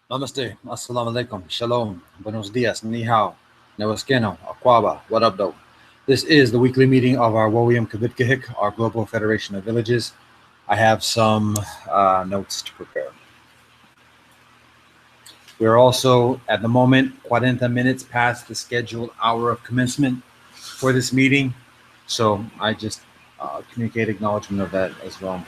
Namaste, assalamu alaikum, shalom, buenos dias, ni hao, newaskeno, akwaba, what up, though? This is the weekly meeting of our WOWIAMKVDKGHK, our Global Federation of Villages. I have some notes to prepare. We're also, at the moment, 40 minutes past the scheduled hour of commencement for this meeting, so I just communicate acknowledgement of that as well.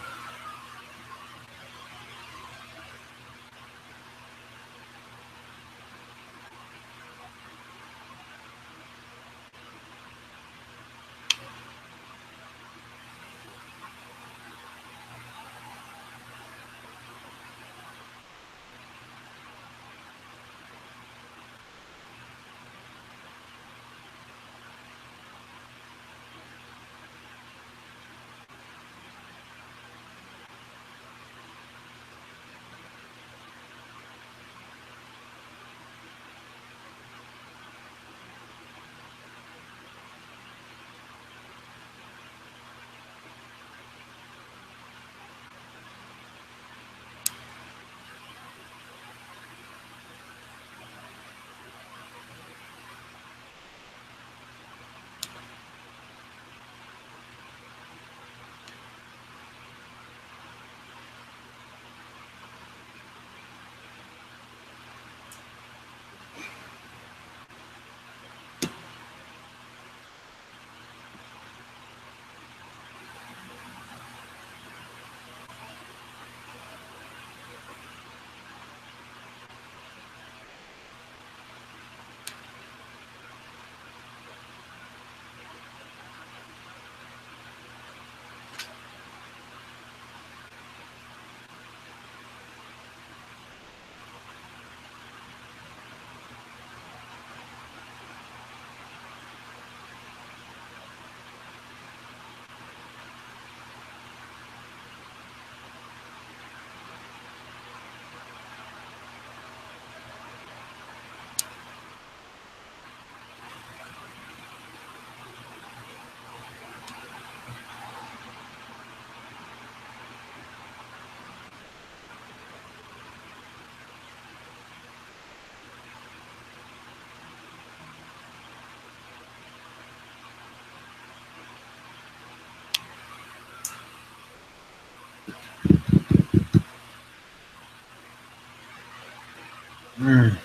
Mm.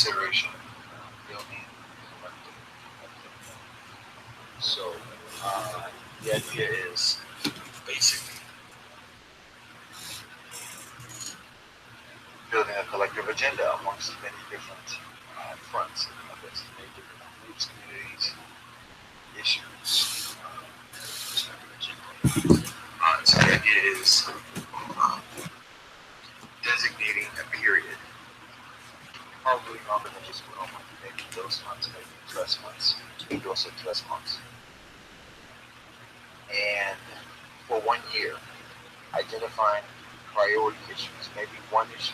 consideration building collective. So the idea is basically building a collective agenda amongst many different fronts, many different groups, communities, issues. So the idea is designating a period, probably longer than just 1 month, maybe those months, maybe 3 months, maybe also 3 months. And for 1 year, identifying priority issues, maybe one issue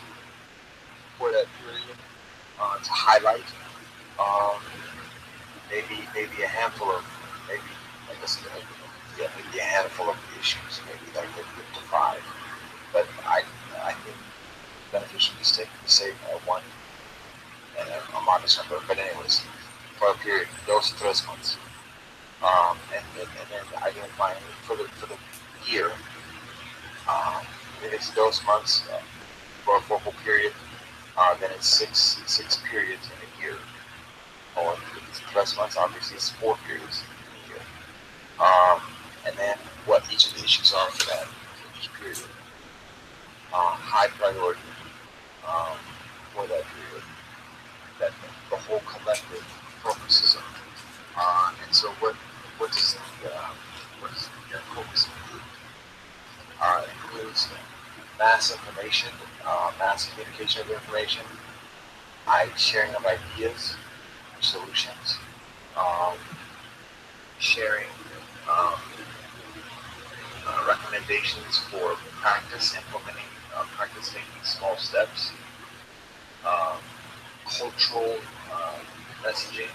for that period to highlight, maybe a handful of, maybe like I said, maybe a handful of issues, maybe like 5. But I think beneficial to say one and a modest number. But anyways, for a period, those 3 months, and then identifying for the year, if it's those months for a focal period, then it's six periods in a year. Or if it's 3 months, obviously it's 4 periods in a year. And then what each of the issues are for that, for each period. High priority for that period that the whole collective focuses on. And so what does the focus include? It includes mass information, mass communication of information, sharing of ideas, solutions, sharing recommendations for practice taking small steps, cultural messaging,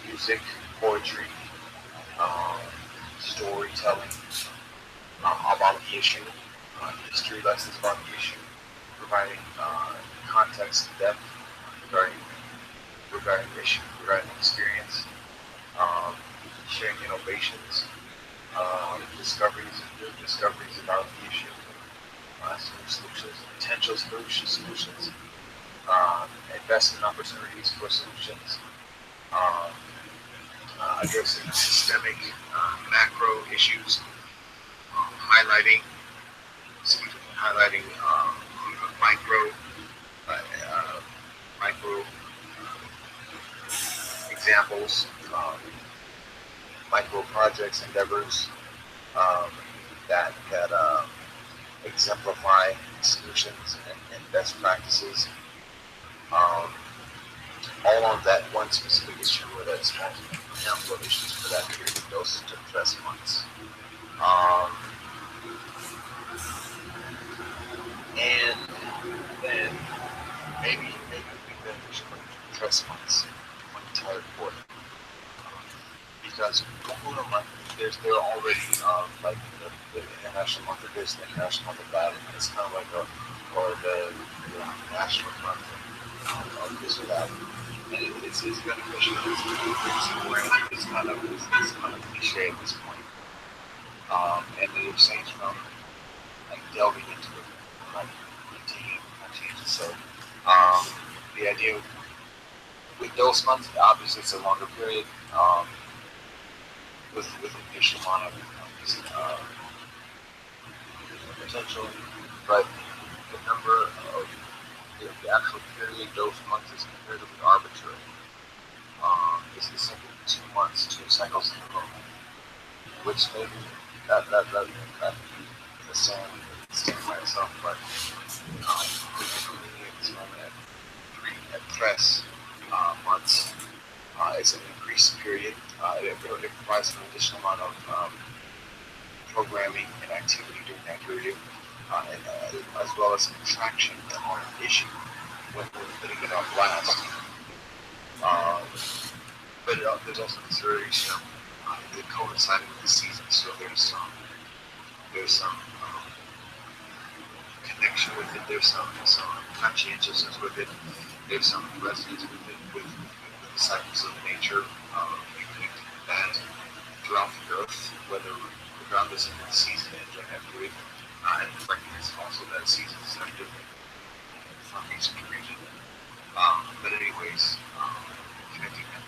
music, poetry, storytelling about the issue, history lessons about the issue, providing context and depth regarding the issue, regarding experience, sharing innovations, discoveries about the issue, solutions, potential solutions, investment opportunities for solutions, addressing systemic macro issues, highlighting micro examples, micro projects, endeavors that exemplify solutions and best practices, all on that one specific issue or that small handful of issues for that period of those 3 months. And then maybe we beneficial for 3 months, one entire quarter. Because there are already like the International Month of this, the International Month of that, and it's kind of like the National Month of this or that. And it's beneficial. It's kind of cliche at this point. And it abstains from like delving into it, like continuing. So the idea with those months, obviously it's a longer period. With an additional amount of potential, but the number of the actual period, those months is comparatively arbitrary. This is simply 2 months, 2 cycles in a row, which maybe that the same by itself, but this moment at 3 months. It's an increased period. It provides an additional amount of programming and activity during that period, as well as traction on an issue when we're putting it on blast. But there's also consideration of the coinciding with the season, so there's some connection with it. There's some conscientiousness with it. There's some resonance with it, with the cycles of nature. That throughout the earth, whether regardless of the season and during that period, and recognize also that seasons are different from region to region. But anyways, connecting them,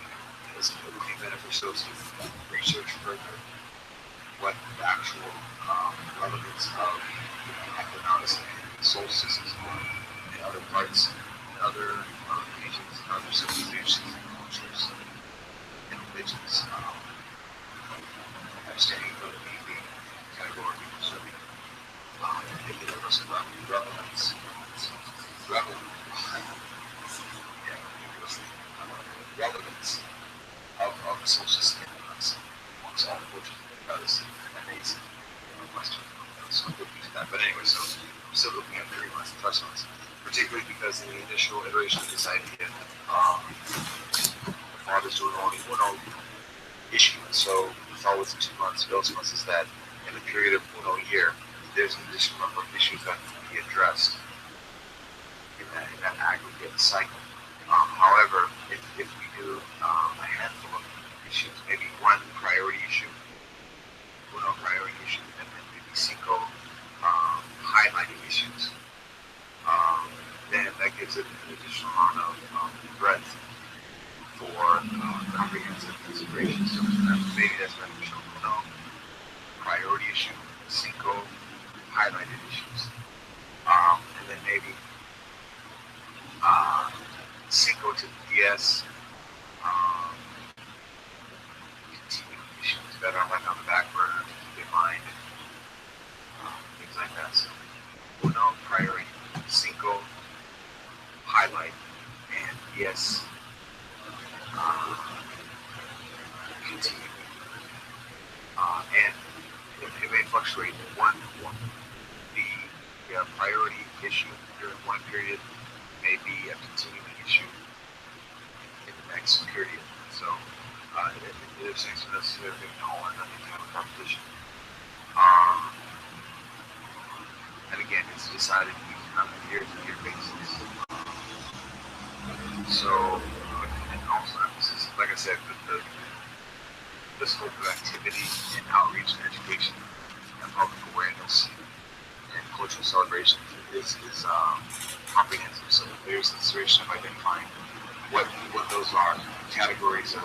it would be beneficial to research further what the actual relevance of equinox and solstices are in other parts, in other regions, in other civilizations and cultures and religions. Understanding of the category of serving the universal relevance. Yeah, relevance of social standards amongst all cultures because that makes Western. So I'm looking at that. But anyway, so I'm still looking at 3 months and touch on this, particularly because in the initial iteration of this idea, the father's doing only one issue. So the thought was 2 months. Those months is that in the period of one year, there's an additional number of issues that need to be addressed in that aggregate cycle. However, if we do a handful of issues, maybe one priority issue, priority issue, and then maybe cinco highlighting issues, then that gives it an additional amount of breadth for comprehensive consideration. So maybe that's beneficial. Priority issue, cinco highlighted issues, and then maybe cinco to DS continuing issues that are like on the back burner to keep in mind, things like that. So priority, cinco highlight, and yes, continue. And it may fluctuate. The priority issue during one period may be a continuing issue in the next period. So it is necessarily no or nothing kind of competition. And again, it's decided on a year-to-year basis. So, and also emphasis, like I said, the scope of activity and outreach and education and public awareness and cultural celebration is comprehensive. So there's consideration of identifying what those are, categories of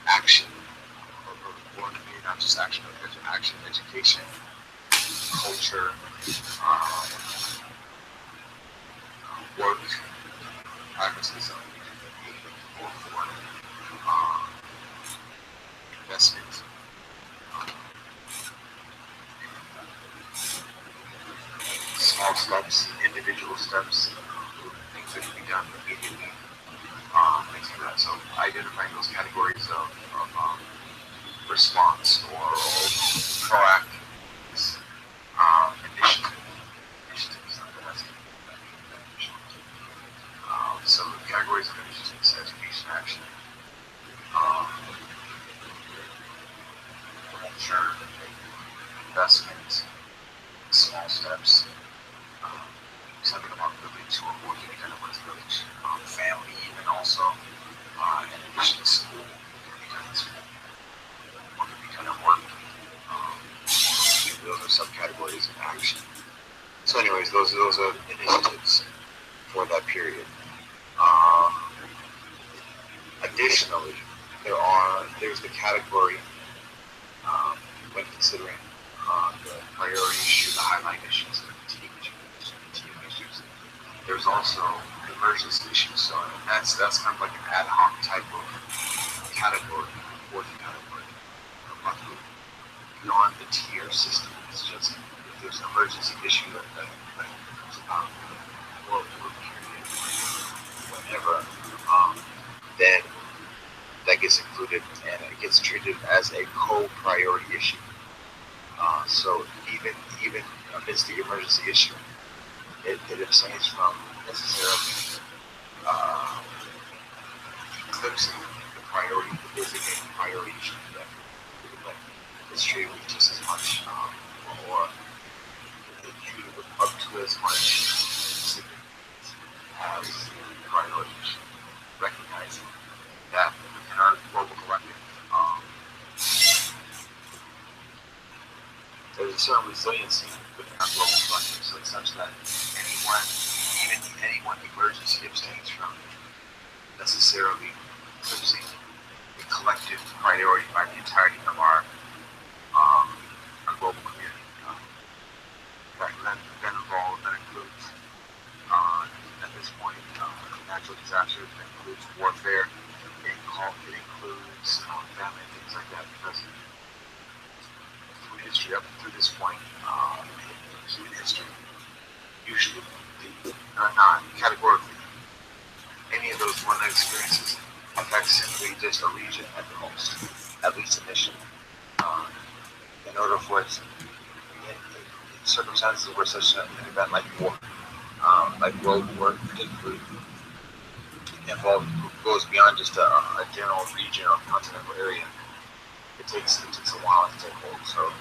action, or not just action, but action, education, culture, work, practices of investment, small steps, individual steps, things that can be done immediately, things like that. So identifying those categories of response or proactive initiatives that's beneficial. So the categories of initiatives: education, action, culture, investment, small steps. Something about village or working kind of with village, family, and also in addition to school, what could be kind of work. Those are subcategories of action. So, anyways, those are initiatives for that period. Additionally, there's the category when considering the priority issue, the highlight issues, the continuing issues. There's also emergency issues. So that's kind of like an ad hoc type of category, working category. Beyond the tier system, it's just if there's an emergency issue that comes about, or period, whatever, then that gets included and it gets treated as a co-priority issue. So even amidst the emergency issue, it abstains from necessarily eclipsing the priority, the designated priority issue that it's treated with just as much, or treated with up to as much as priority issue. Recognizing that in our global collective, there's a certain resiliency within our global collective, so it's such that anyone, even not categorically. Any of those one-night experiences affect simply just a region at the most, at least initially. Um, in order for it, in circumstances where such an event like war, like world war, particularly involved, goes beyond just a general region or continental area, it takes a while to take hold. So,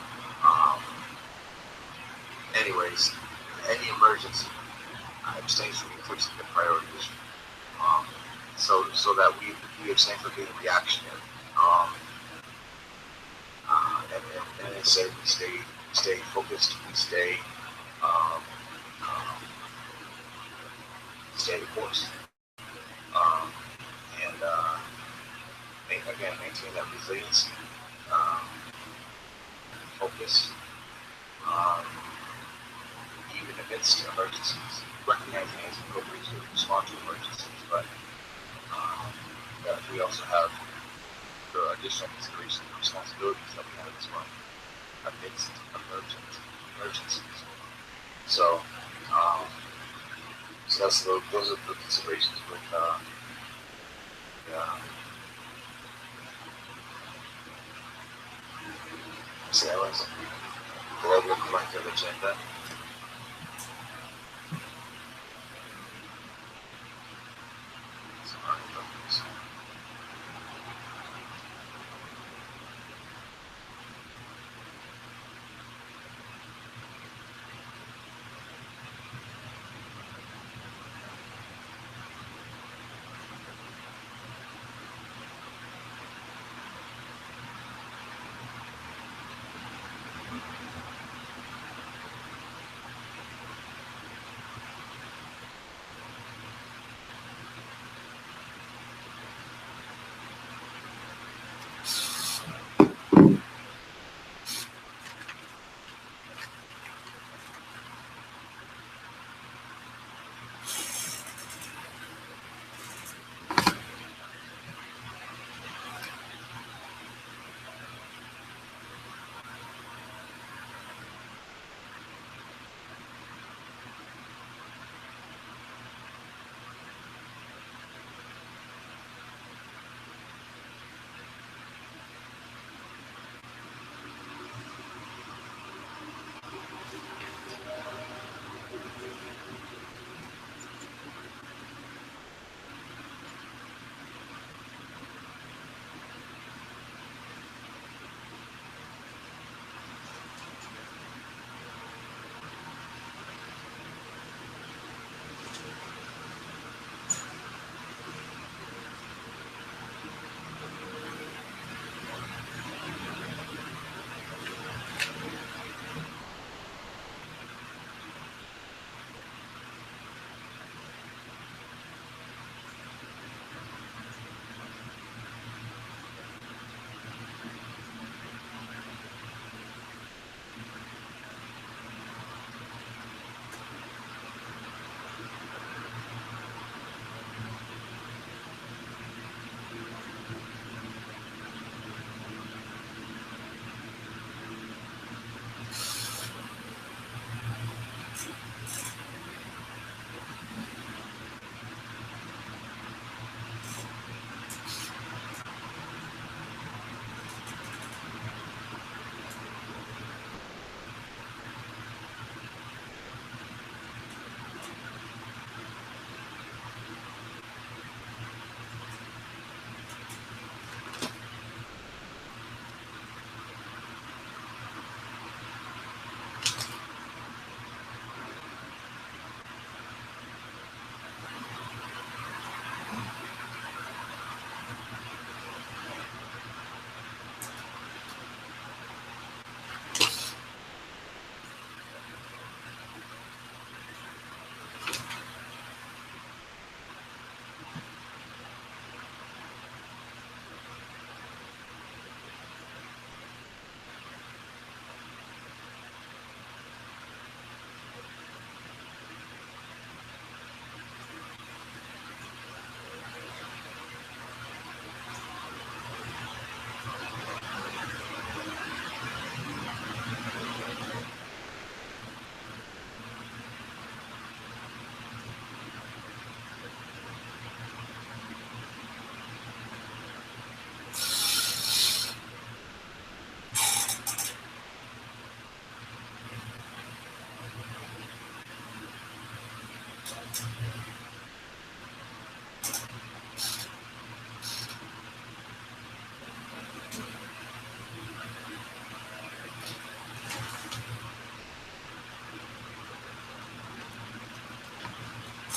anyways, any emergency, abstain from eclipsing the priorities. So that we abstain from being reactionary. And instead we stay focused, we um, um, stay the course. Um, and again, maintain that resiliency, um, focus, um, even amidst emergencies, recognizing it's appropriate to respond to emergencies, but that we also have the additional considerations and responsibilities that we have as well amidst emergencies. So, those are the considerations with SAIL's global collective agenda.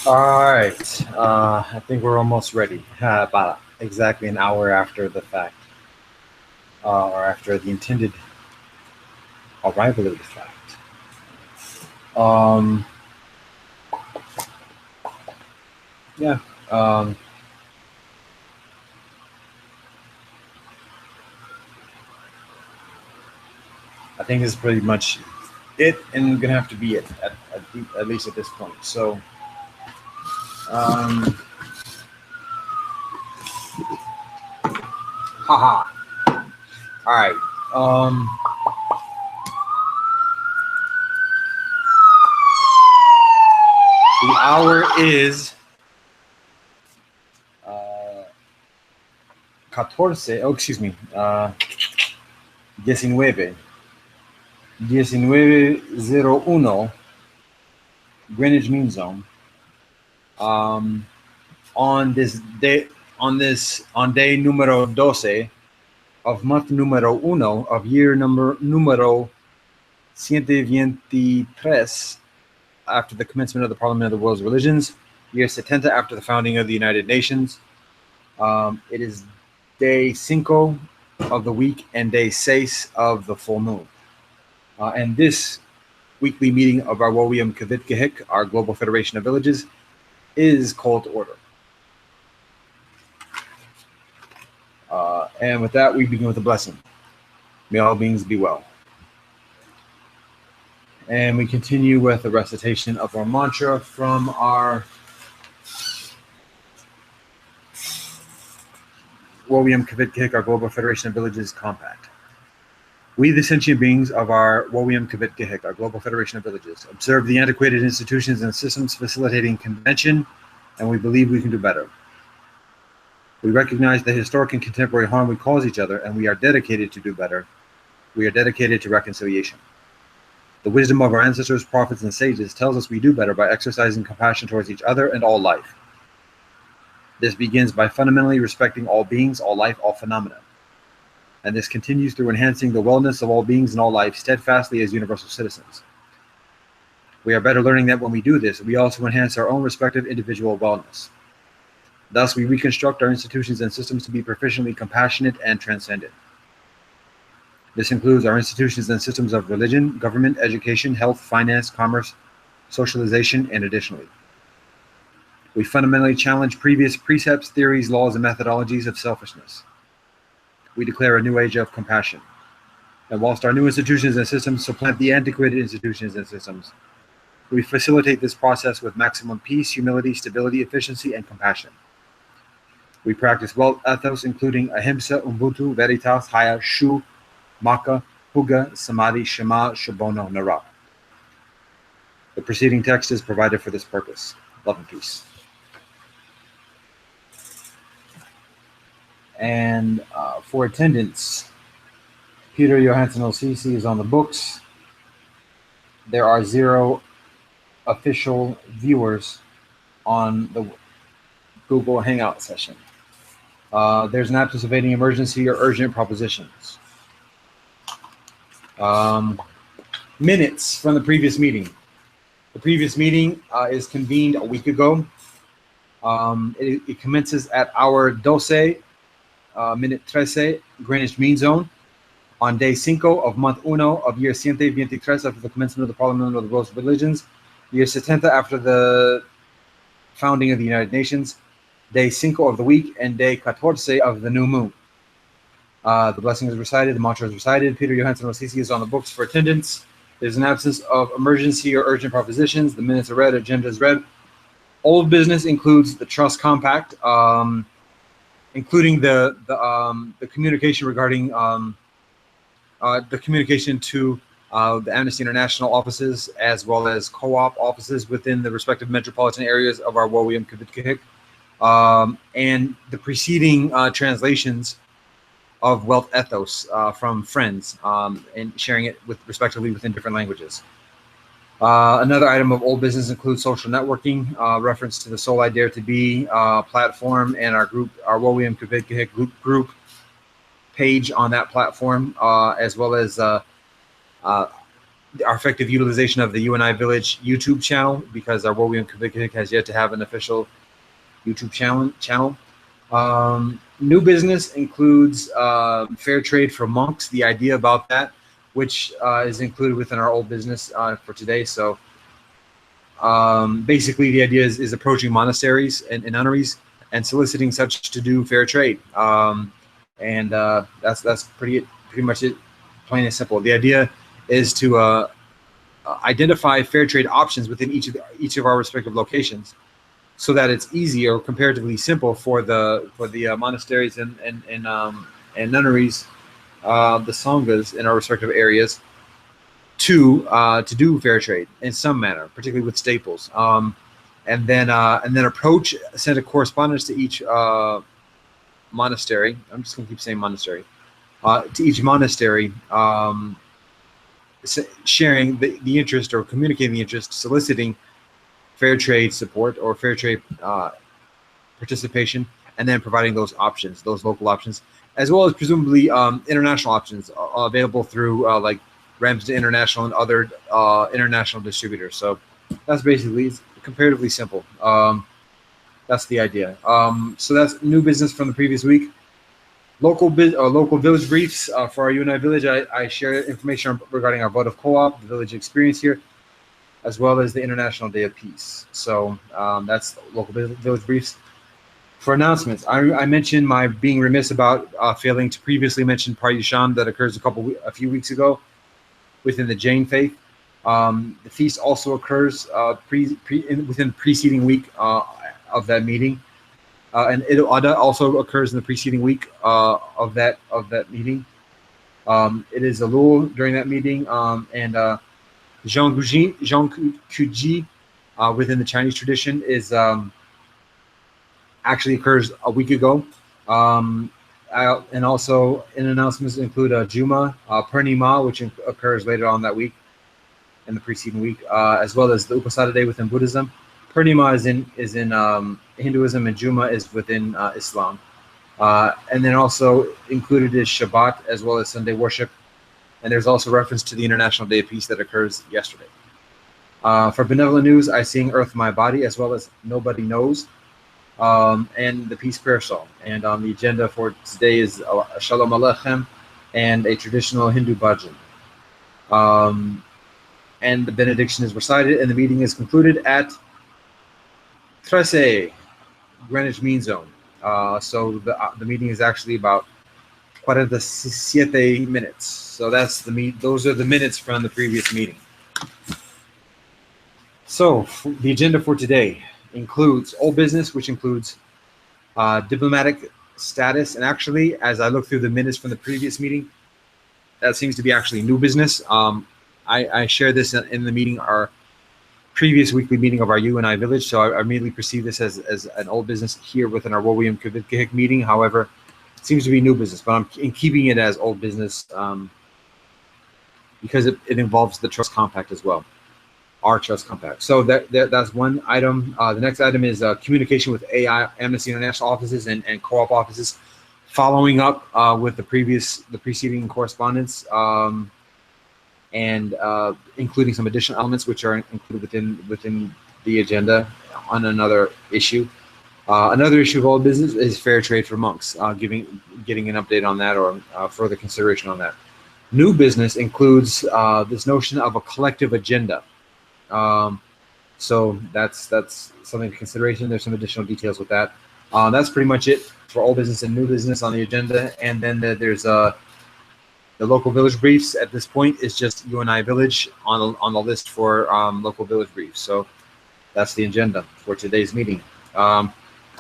All right. I think we're almost ready. About exactly an hour after the fact, or after the intended arrival of the fact. Um, yeah. I think this is pretty much it, and gonna have to be it at least at this point. So, haha. All right. The hour is 14. Oh, excuse me. 19. 19:01 Greenwich Mean Zone. On this day, on day numero 12 of month numero 1 of year numero 123 after the commencement of the Parliament of the World's Religions, year 70 after the founding of the United Nations. It is day 5 of the week and day 6 of the full moon. And this weekly meeting of our WOWIAMKVDKGHK, our Global Federation of Villages, is called to order. And with that, we begin with a blessing. May all beings be well. And we continue with a recitation of our mantra from our WOWIAMKVDKGHK, our Global Federation of Villages Compact. We, the sentient beings of our WOWIAMKVDKGHK, our Global Federation of Villages, observe the antiquated institutions and systems facilitating convention, and we believe we can do better. We recognize the historic and contemporary harm we cause each other, and we are dedicated to do better. We are dedicated to reconciliation. The wisdom of our ancestors, prophets, and sages tells us we do better by exercising compassion towards each other and all life. This begins by fundamentally respecting all beings, all life, all phenomena. And this continues through enhancing the wellness of all beings and all life steadfastly as universal citizens. We are better learning that when we do this, we also enhance our own respective individual wellness. Thus, we reconstruct our institutions and systems to be proficiently compassionate and transcendent. This includes our institutions and systems of religion, government, education, health, finance, commerce, socialization, and additionally. We fundamentally challenge previous precepts, theories, laws, and methodologies of selfishness. We declare a new age of compassion. And whilst our new institutions and systems supplant the antiquated institutions and systems, we facilitate this process with maximum peace, humility, stability, efficiency, and compassion. We practice wealth ethos, including ahimsa, ubuntu, veritas, haya, shu, maka, huga, samadhi, shema, shabono, nara. The preceding text is provided for this purpose. Love and peace. And for attendance, Peter Johansson OCC is on the books. There are 0 official viewers on the Google Hangout session. There's an absence of any emergency or urgent propositions. Minutes from the previous meeting. The previous meeting is convened a week ago. It commences at hour 12, minute 13, Greenwich Mean Zone, on day 5 of month 1 of year 123 after the commencement of the Parliament of the World's Religions, year 70 after the founding of the United Nations, day 5 of the week, and day 14 of the new moon. The blessing is recited, the mantra is recited. Peter Johansson OCC is on the books for attendance. There's an absence of emergency or urgent propositions. The minutes are read, agenda is read. Old business includes the trust compact, including the communication regarding the communication to the Amnesty International offices, as well as co-op offices within the respective metropolitan areas of our WOWIAMKVDKGHK, and the preceding translations of wealth ethos from friends, and sharing it with respectively within different languages. Another item of old business includes social networking, reference to the Soul I Dare to Be platform and our group, our WOWIAMKVDKGHK group page on that platform, as well as our effective utilization of the UNI Village YouTube channel, because our WOWIAMKVDKGHK has yet to have an official YouTube channel. New business includes fair trade for monks, the idea about that, which is included within our old business for today. So basically the idea is approaching monasteries and nunneries and soliciting such to do fair trade. That's pretty much it, plain and simple. The idea is to identify fair trade options within each of our respective locations, so that it's easy or comparatively simple for the monasteries and nunneries, the sanghas in our respective areas, to do fair trade in some manner, particularly with staples, and then send a correspondence to each monastery. I'm just gonna keep saying monastery, to each monastery, sharing the interest or communicating the interest, soliciting fair trade support or fair trade participation, and then providing those options, those local options, as well as presumably international options available through like Ramsden International and other international distributors. So that's basically, it's comparatively simple. That's the idea. So that's new business from the previous week. Local village briefs for our UNI Village. I share information regarding our vote of co-op, the village experience here, as well as the International Day of Peace. So that's local village briefs. For announcements, I mentioned my being remiss about failing to previously mention Paryushan that occurs a few weeks ago within the Jain faith. The feast also occurs within the preceding week of that meeting, and it also occurs in the preceding week of that meeting. It is Elul during that meeting, and Zhongkuji within the Chinese tradition is actually occurs a week ago. And also in announcements include Juma, Purnima, which occurs later on that week, in the preceding week, as well as the Uposatha Day within Buddhism. Purnima is in Hinduism, and Juma is within Islam. And then also included is Shabbat, as well as Sunday worship. And there's also reference to the International Day of Peace that occurs yesterday. For benevolent news, I sing Earth My Body, as well as Nobody Knows, and the Peace Prayer Song. And on the agenda for today is Shalom Aleichem and a traditional Hindu bhajan. And the benediction is recited, and the meeting is concluded at 13, Greenwich Mean Zone. So the meeting is actually about 47 minutes. So that's those are the minutes from the previous meeting. So the agenda for today includes old business, which includes diplomatic status. And actually, as I look through the minutes from the previous meeting, that seems to be actually new business. I shared this in the meeting, our previous weekly meeting of our UNI Village. So I immediately perceive this as an old business here within our WOWIAMKVDKGHK meeting. However, it seems to be new business, but I'm keeping it as old business because it involves the trust compact as well, our trust compact. So that's one item. The next item is communication with Amnesty International offices and co-op offices, following up with the preceding correspondence, and including some additional elements which are included within the agenda on another issue. Another issue of old business is fair trade for monks, getting an update on that or further consideration on that. New business includes this notion of a collective agenda. So that's something to consideration. There's some additional details with that. That's pretty much it for old business and new business on the agenda. And then there's the local village briefs. At this point is just UNI Village on the list for local village briefs. So that's the agenda for today's meeting.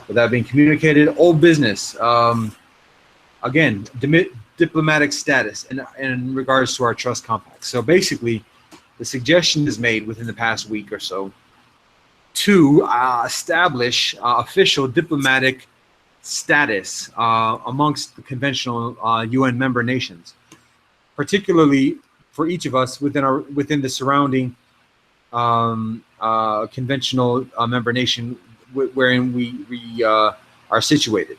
With that being communicated, old business. Again, diplomatic status in regards to our trust compact. So basically, the suggestion is made within the past week or so to establish official diplomatic status amongst the conventional UN member nations, particularly for each of us within the surrounding conventional member nation wherein we are situated.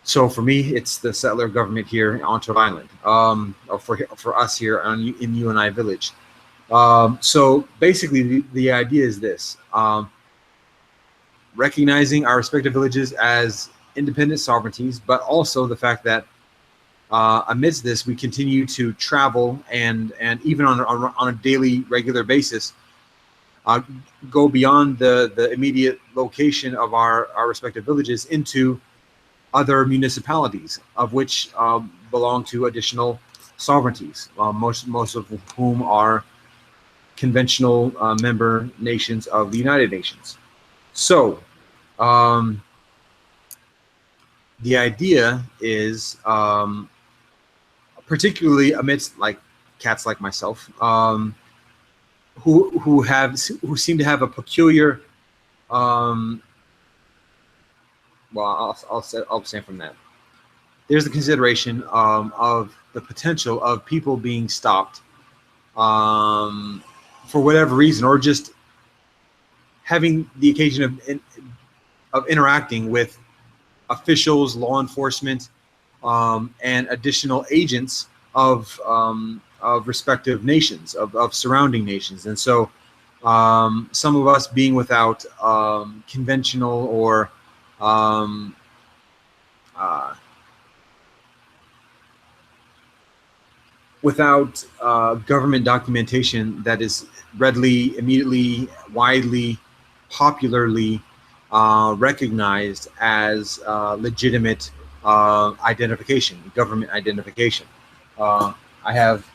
So for me, it's the settler government here on Turtle Island, or for us here in UNI Village. So basically, the idea is this: recognizing our respective villages as independent sovereignties, but also the fact that amidst this, we continue to travel and even on a daily, regular basis, go beyond the immediate location of our respective villages into other municipalities, of which belong to additional sovereignties, most of whom are conventional member nations of the United Nations. So the idea is, particularly amidst like cats like myself, who seem to have a peculiar, well, I'll say from that. There's the consideration of the potential of people being stopped for whatever reason, or just having the occasion of interacting with officials, law enforcement, and additional agents of respective nations, of surrounding nations. And so some of us being without conventional or without government documentation that is readily, immediately, widely, popularly recognized as legitimate identification, government identification. I have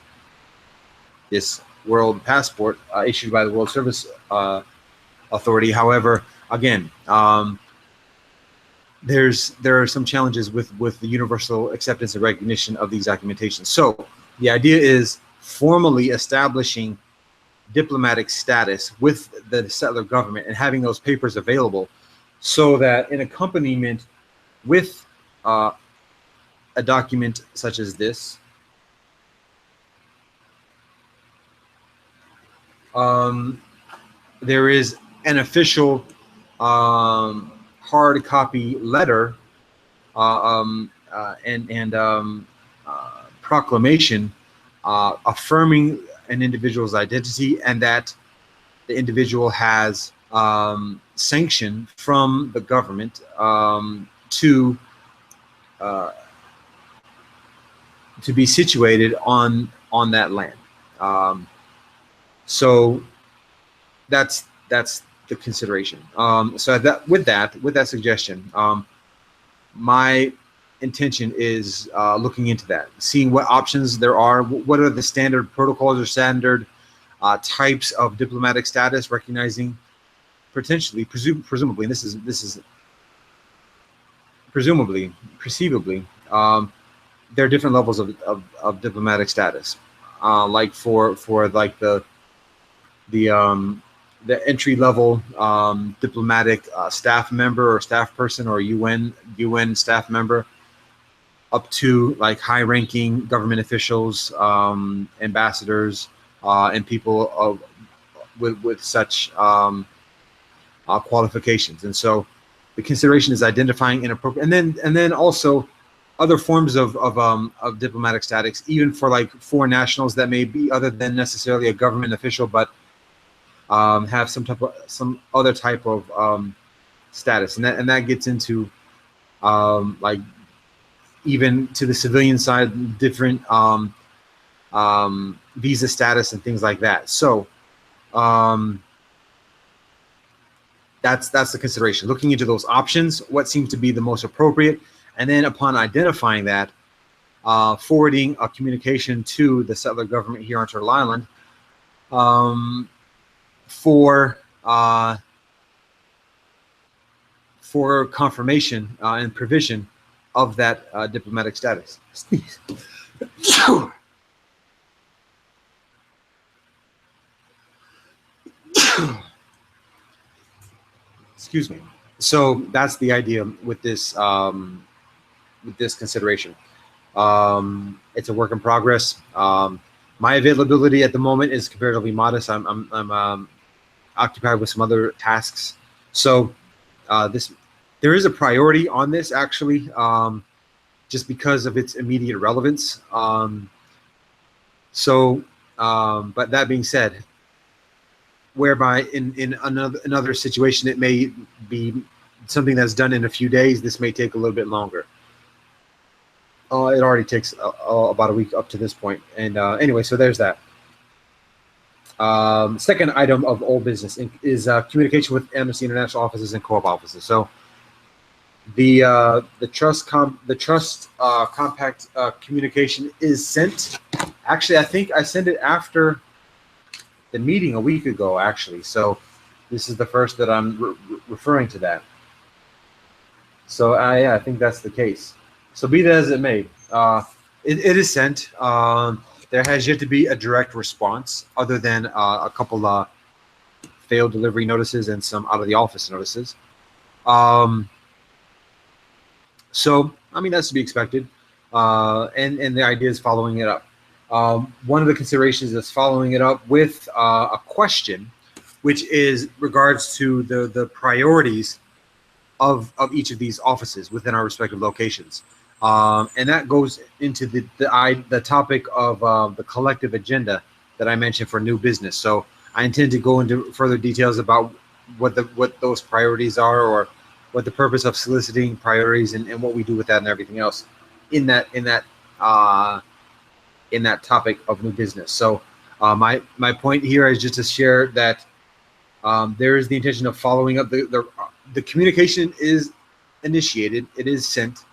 this world passport issued by the World Service Authority. However, again, there are some challenges with the universal acceptance and recognition of these documentations. So the idea is formally establishing diplomatic status with the settler government and having those papers available, so that in accompaniment with a document such as this, there is an official hard copy letter and proclamation affirming an individual's identity, and that the individual has sanction from the government to be situated on that land. So that's the consideration. So with that suggestion, my intention is looking into that, seeing what options there are, what are the standard protocols or standard types of diplomatic status, recognizing potentially, presumably, and this is presumably, perceivably, there are different levels of diplomatic status, like for like the entry level diplomatic staff member or staff person, or UN staff member, up to like high-ranking government officials, ambassadors, and people with such qualifications. And so the consideration is identifying inappropriate, and then also other forms of diplomatic status, even for like foreign nationals that may be other than necessarily a government official, but have some other type of status, and that gets into like even to the civilian side, different visa status and things like that. So that's the consideration, looking into those options, what seems to be the most appropriate, and then upon identifying that, forwarding a communication to the settler government here on Turtle Island for confirmation and provision of that diplomatic status. Excuse me. So that's the idea with this consideration. It's a work in progress. My availability at the moment is comparatively modest. I'm occupied with some other tasks. So there is a priority on this, actually. just because of its immediate relevance. But that being said, whereby in another situation it may be something that's done in a few days, this may take a little bit longer. It already takes about a week up to this point. And anyway, so there's that. Second item of old business is communication with Amnesty International offices and co-op offices. So the trust compact communication is sent. Actually, I think I sent it after the meeting a week ago, actually. So this is the first that I'm referring to that. So yeah, I think that's the case. So be that as it may, it is sent. There has yet to be a direct response other than a couple failed delivery notices and some out of the office notices. So, I mean, that's to be expected. And the idea is following it up. One of the considerations is following it up with a question, which is regards to the priorities of each of these offices within our respective locations. And that goes into the topic of the collective agenda that I mentioned for new business. So I intend to go into further details about what those priorities are, or what the purpose of soliciting priorities and what we do with that and everything else in that topic of new business. So my point here is just to share that there is the intention of following up. The communication is initiated, it is sent,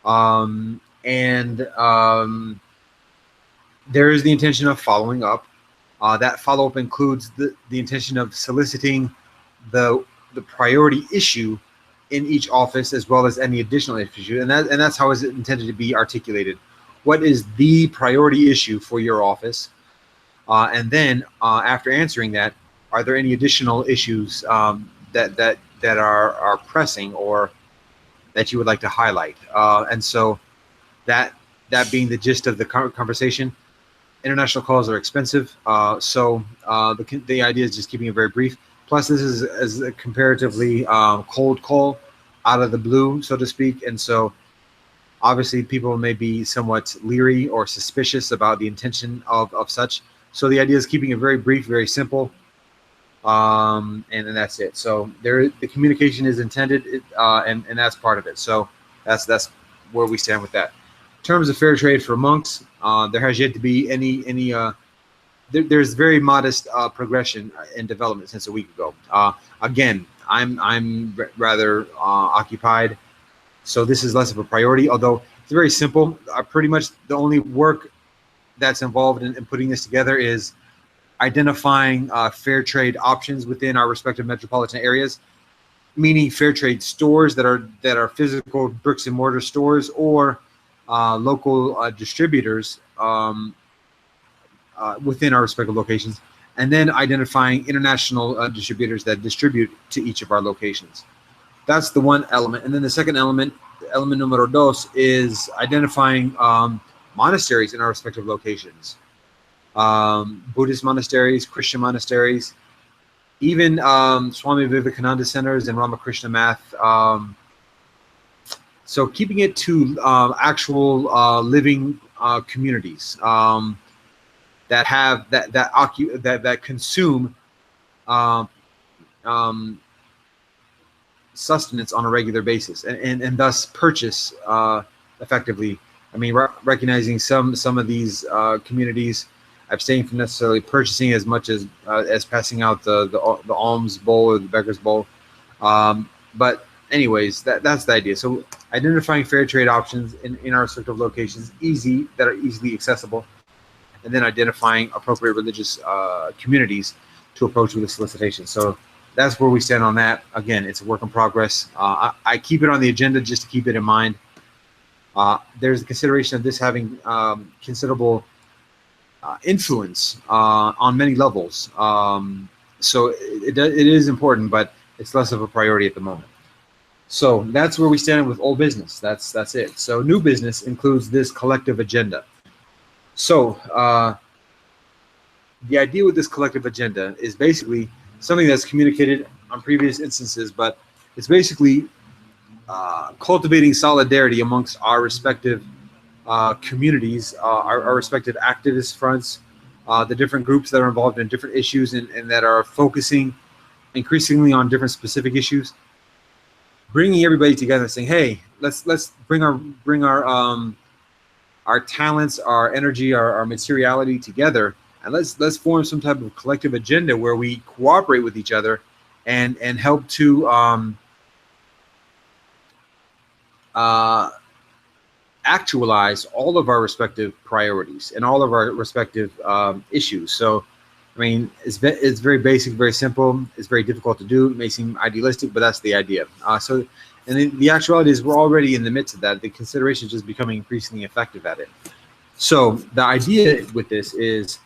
and there is the intention of following up. That follow-up includes the intention of soliciting the priority issue in each office, as well as any additional issue, and that's how it's intended to be articulated. What is the priority issue for your office? And then after answering that, are there any additional issues that are pressing or that you would like to highlight? And so that being the gist of the conversation. International calls are expensive, so the idea is just keeping it very brief. Plus, this is a comparatively cold call out of the blue, so to speak, and so obviously people may be somewhat leery or suspicious about the intention of such. So the idea is keeping it very brief, very simple, and that's it. So the communication is intended, and that's part of it. So that's where we stand with that. In terms of fair trade for monks, there has yet to be any. There's very modest progression in development since a week ago. Again, I'm rather occupied, so this is less of a priority. Although it's very simple. Pretty much the only work that's involved in putting this together is identifying fair trade options within our respective metropolitan areas, meaning fair trade stores that are physical bricks and mortar stores, or local distributors within our respective locations, and then identifying international distributors that distribute to each of our locations. That's the one element. And then the second element, element numero dos, is identifying monasteries in our respective locations. Buddhist monasteries, Christian monasteries, even Swami Vivekananda centers and Ramakrishna Math. So keeping it to actual living communities that have that consume sustenance on a regular basis, and thus purchase effectively. I mean, recognizing some of these communities abstain from necessarily purchasing as much as passing out the alms bowl or the beggar's bowl. But anyways, that's the idea. So identifying fair trade options in our respective locations, that are easily accessible, and then identifying appropriate religious communities to approach with a solicitation. So that's where we stand on that. Again, it's a work in progress. I keep it on the agenda just to keep it in mind. There's a consideration of this having considerable influence on many levels. So it is important, but it's less of a priority at the moment. So that's where we stand with old business. That's it. So new business includes this collective agenda. So the idea with this collective agenda is basically something that's communicated on previous instances, but it's basically cultivating solidarity amongst our respective communities, our respective activist fronts, the different groups that are involved in different issues and that are focusing increasingly on different specific issues, bringing everybody together and saying, hey, let's bring our talents, our energy, our materiality together, and let's form some type of collective agenda where we cooperate with each other and help to actualize all of our respective priorities and all of our respective issues. So, I mean, it's very basic, very simple. It's very difficult to do. It may seem idealistic, but that's the idea. And the actuality is we're already in the midst of that. The consideration is just becoming increasingly effective at it. So the idea with this is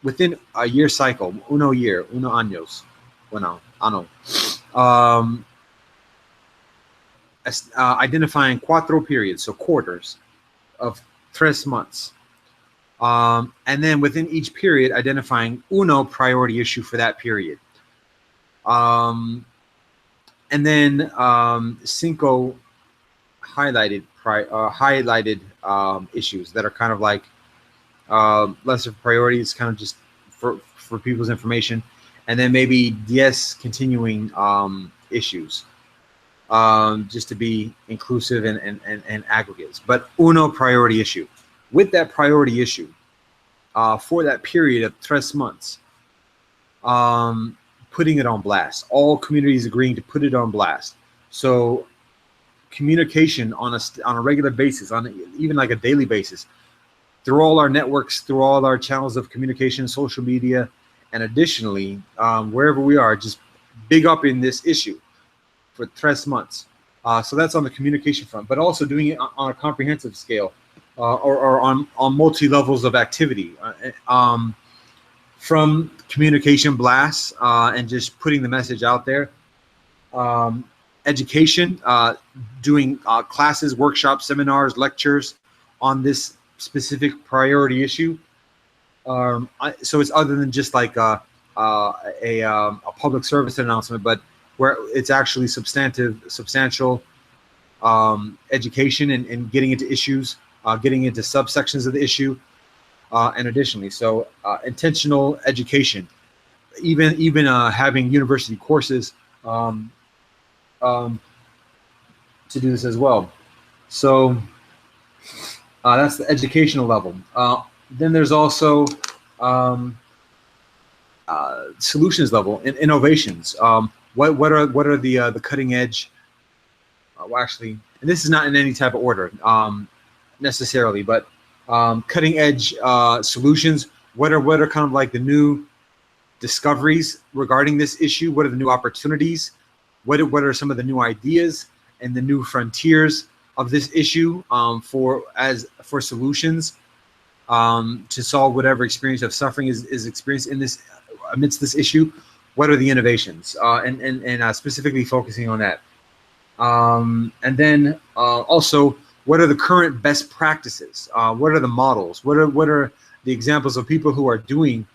within a year cycle, uno años, ano, identifying cuatro periods, so quarters of 3 months. And then within each period, identifying uno priority issue for that period. And then cinco highlighted issues that are kind of like lesser priorities, kind of just for people's information. And then maybe 10 continuing issues, just to be inclusive and aggregates. But uno priority issue. With that priority issue, for that period of 3 months, putting it on blast. All communities agreeing to put it on blast. So communication on a regular basis, on even like a daily basis, through all our networks, through all our channels of communication, social media, and additionally, wherever we are, just big up in this issue for 3 months. So that's on the communication front, but also doing it on a comprehensive scale, or on multi levels of activity. From communication blasts and just putting the message out there, education, doing classes, workshops, seminars, lectures on this specific priority issue. So it's other than just like a public service announcement, but where it's actually substantial education and getting into issues, getting into subsections of the issue. And additionally, so intentional education, even having university courses to do this as well. So that's the educational level. Then there's also solutions level and innovations. What are the cutting edge? Well, actually, and this is not in any type of order necessarily, but cutting edge solutions. What are kind of like the new discoveries regarding this issue? What are the new opportunities? What are some of the new ideas and the new frontiers of this issue for solutions to solve whatever experience of suffering is experienced in this amidst this issue? What are the innovations and specifically focusing on that? And then also, what are the current best practices? What are the models? What are the examples of people who are doing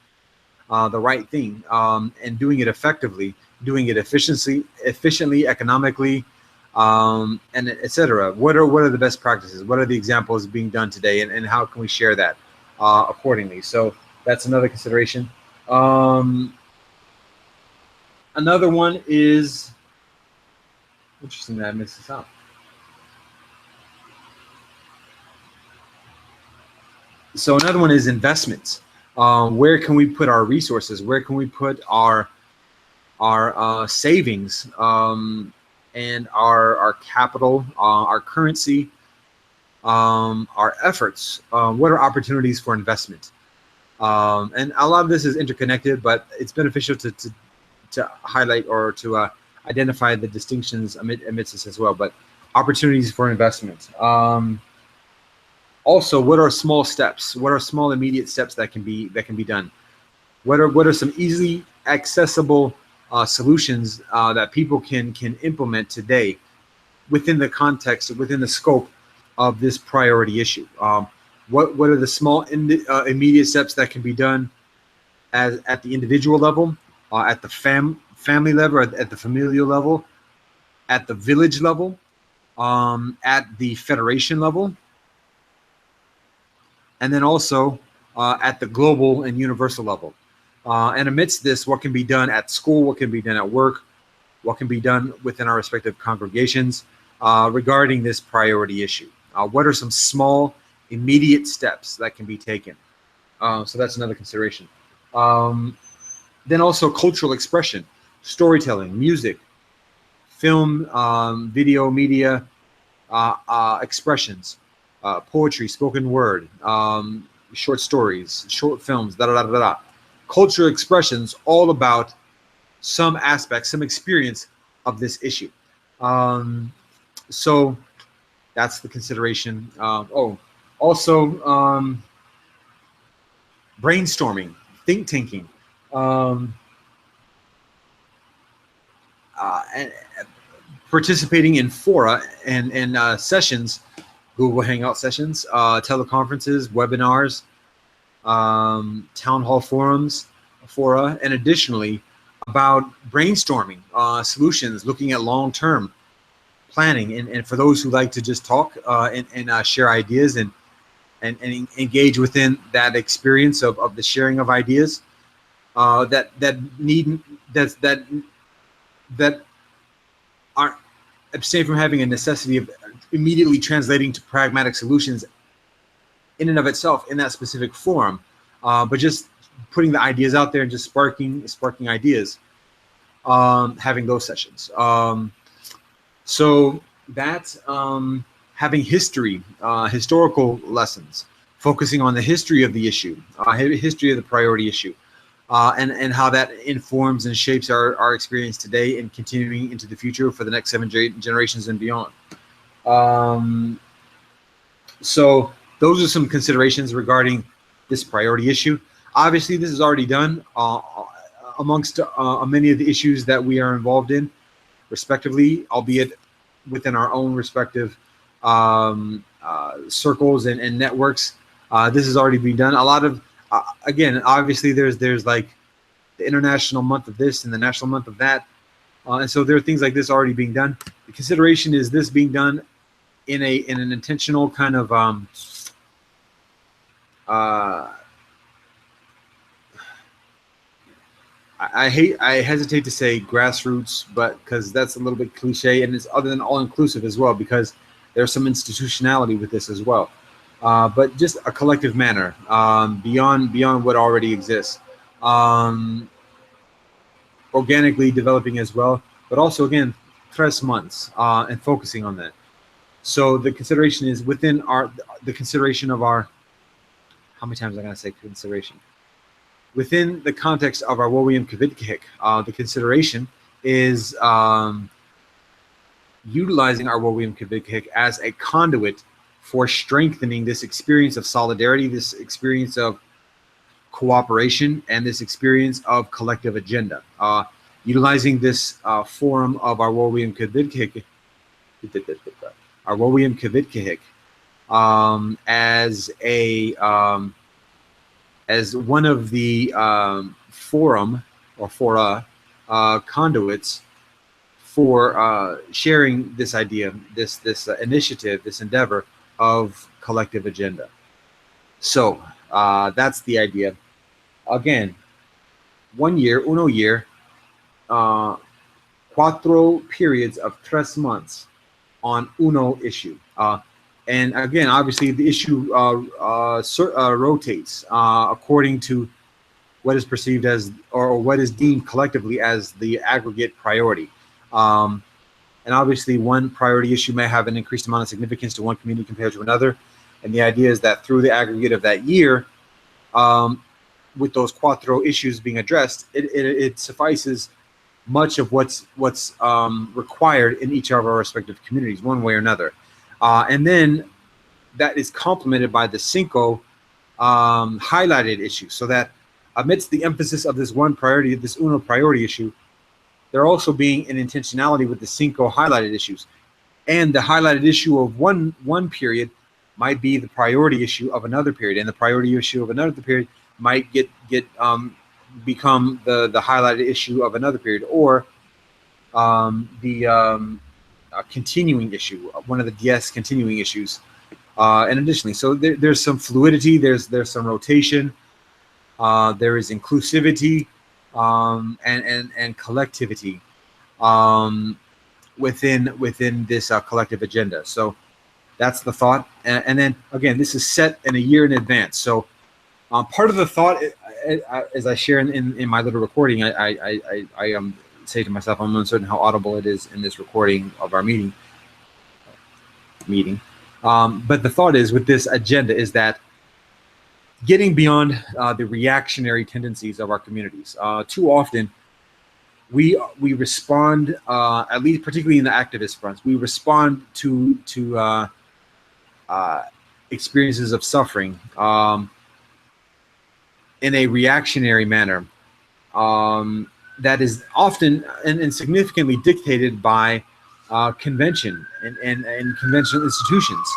the right thing and doing it effectively, doing it efficiently, economically, and etc. What are the best practices? What are the examples being done today, and how can we share that accordingly? So that's another consideration. Another one is interesting that I missed this out. So another one is investments. Where can we put our resources? Where can we put our savings and our capital, our currency, our efforts? What are opportunities for investment? And a lot of this is interconnected, but it's beneficial to highlight or to identify the distinctions amidst this as well. But opportunities for investment. Also, what are small steps? What are small immediate steps that can be done? What are some easily accessible solutions that people can implement today within the context, within the scope of this priority issue? What are the small immediate steps that can be done at the individual level, at the family level, or at the familial level, at the village level, at the federation level, and then also at the global and universal level. And amidst this, what can be done at school, what can be done at work, what can be done within our respective congregations regarding this priority issue. What are some small, immediate steps that can be taken? So that's another consideration. Then also cultural expression, storytelling, music, film, video, media, expressions, poetry, spoken word, short stories, short films, da da da da da. Cultural expressions all about some aspect, some experience of this issue. So that's the consideration. Also brainstorming, think tanking, and participating in fora and sessions, Google Hangout sessions, teleconferences, webinars, town hall forums, fora, and additionally about brainstorming solutions, looking at long-term planning, and for those who like to just talk and share ideas and engage within that experience of the sharing of ideas that aren't abstain from having a necessity of immediately translating to pragmatic solutions in and of itself in that specific forum, but just putting the ideas out there and just sparking ideas, having those sessions. So that's having history, historical lessons, focusing on the history of the issue, history of the priority issue, and how that informs and shapes our experience today and continuing into the future for the next 7 generations and beyond. So those are some considerations regarding this priority issue. Obviously, this is already done amongst many of the issues that we are involved in, respectively, albeit within our own respective circles and networks. This has already been done. A lot of, again, obviously there's like the international month of this and the national month of that. And so there are things like this already being done. The consideration is this being done in an intentional kind of I hesitate to say grassroots, but because that's a little bit cliche, and it's other than all inclusive as well, because there's some institutionality with this as well. But just a collective manner, beyond what already exists, organically developing as well, but also again 3 months and focusing on that. So the consideration is within the consideration of our, how many times am I gonna say consideration? Within the context of our WOWIAMKVDKGHK, the consideration is utilizing our WOWIAMKVDKGHK as a conduit for strengthening this experience of solidarity, this experience of cooperation, and this experience of collective agenda. Utilizing this forum of our WOWIAMKVDKGHK, as one of the forum or fora conduits for sharing this idea, this initiative, this endeavor of collective agenda. So that's the idea. Again, 1 year, uno year, 4 periods of 3 months on uno issue. And again, obviously, the issue rotates according to what is perceived as, or what is deemed collectively as, the aggregate priority. And obviously, one priority issue may have an increased amount of significance to one community compared to another. And the idea is that through the aggregate of that year, with those 4 issues being addressed, it suffices much of what's required in each of our respective communities, one way or another. And then that is complemented by the 5 highlighted issues, so that amidst the emphasis of this one priority, this uno priority issue, there also being an intentionality with the 5 highlighted issues. And the highlighted issue of one period might be the priority issue of another period, and the priority issue of another period might become the highlighted issue of another period, or continuing issue, one of the DS continuing issues. And additionally, so there's some fluidity, there's some rotation, there is inclusivity, and collectivity within this collective agenda. So that's the thought. And then again, this is set in a year in advance. So part of the thought, as I share in my little recording, I say to myself, I'm uncertain how audible it is in this recording of our meeting. But the thought is, with this agenda, is that getting beyond the reactionary tendencies of our communities. Too often, we respond, at least particularly in the activist fronts, we respond to experiences of suffering in a reactionary manner that is often and significantly dictated by convention and conventional institutions,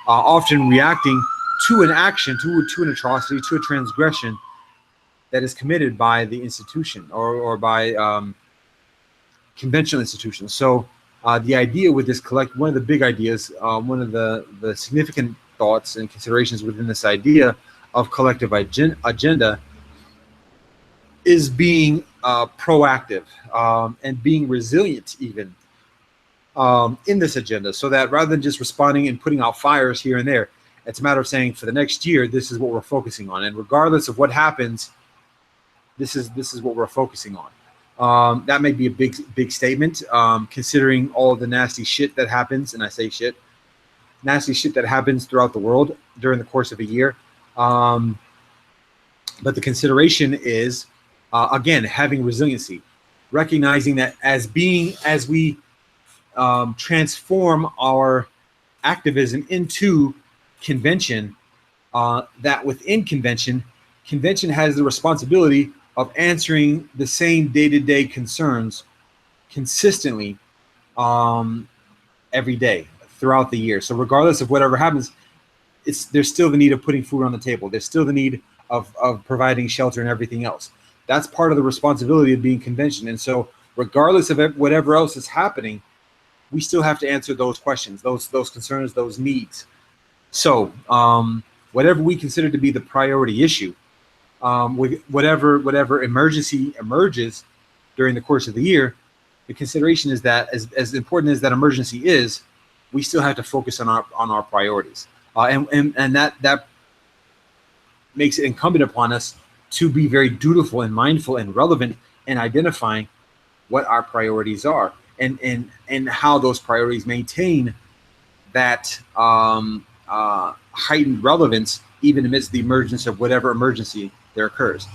often reacting to an action, to an atrocity, to a transgression that is committed by the institution or by conventional institutions. So the idea with this one of the big ideas, one of the significant thoughts and considerations within this idea of collective agenda is being proactive and being resilient even in this agenda, so that rather than just responding and putting out fires here and there, it's a matter of saying, for the next year, this is what we're focusing on, and regardless of what happens, this is what we're focusing on. That may be a big statement, considering all the nasty shit that happens, and I say shit, nasty shit that happens throughout the world during the course of a year. But the consideration is, again, having resiliency, recognizing that as we transform our activism into convention, that within convention has the responsibility of answering the same day-to-day concerns consistently every day throughout the year. So regardless of whatever happens, there's still the need of putting food on the table. There's still the need of providing shelter and everything else. That's part of the responsibility of being convention. And so regardless of whatever else is happening, we still have to answer those questions, those concerns, those needs. So whatever we consider to be the priority issue, with whatever emergency emerges during the course of the year, the consideration is that as important as that emergency is, we still have to focus on our priorities, and that makes it incumbent upon us to be very dutiful and mindful and relevant in identifying what our priorities are and how those priorities maintain that heightened relevance even amidst the emergence of whatever emergency there occurs.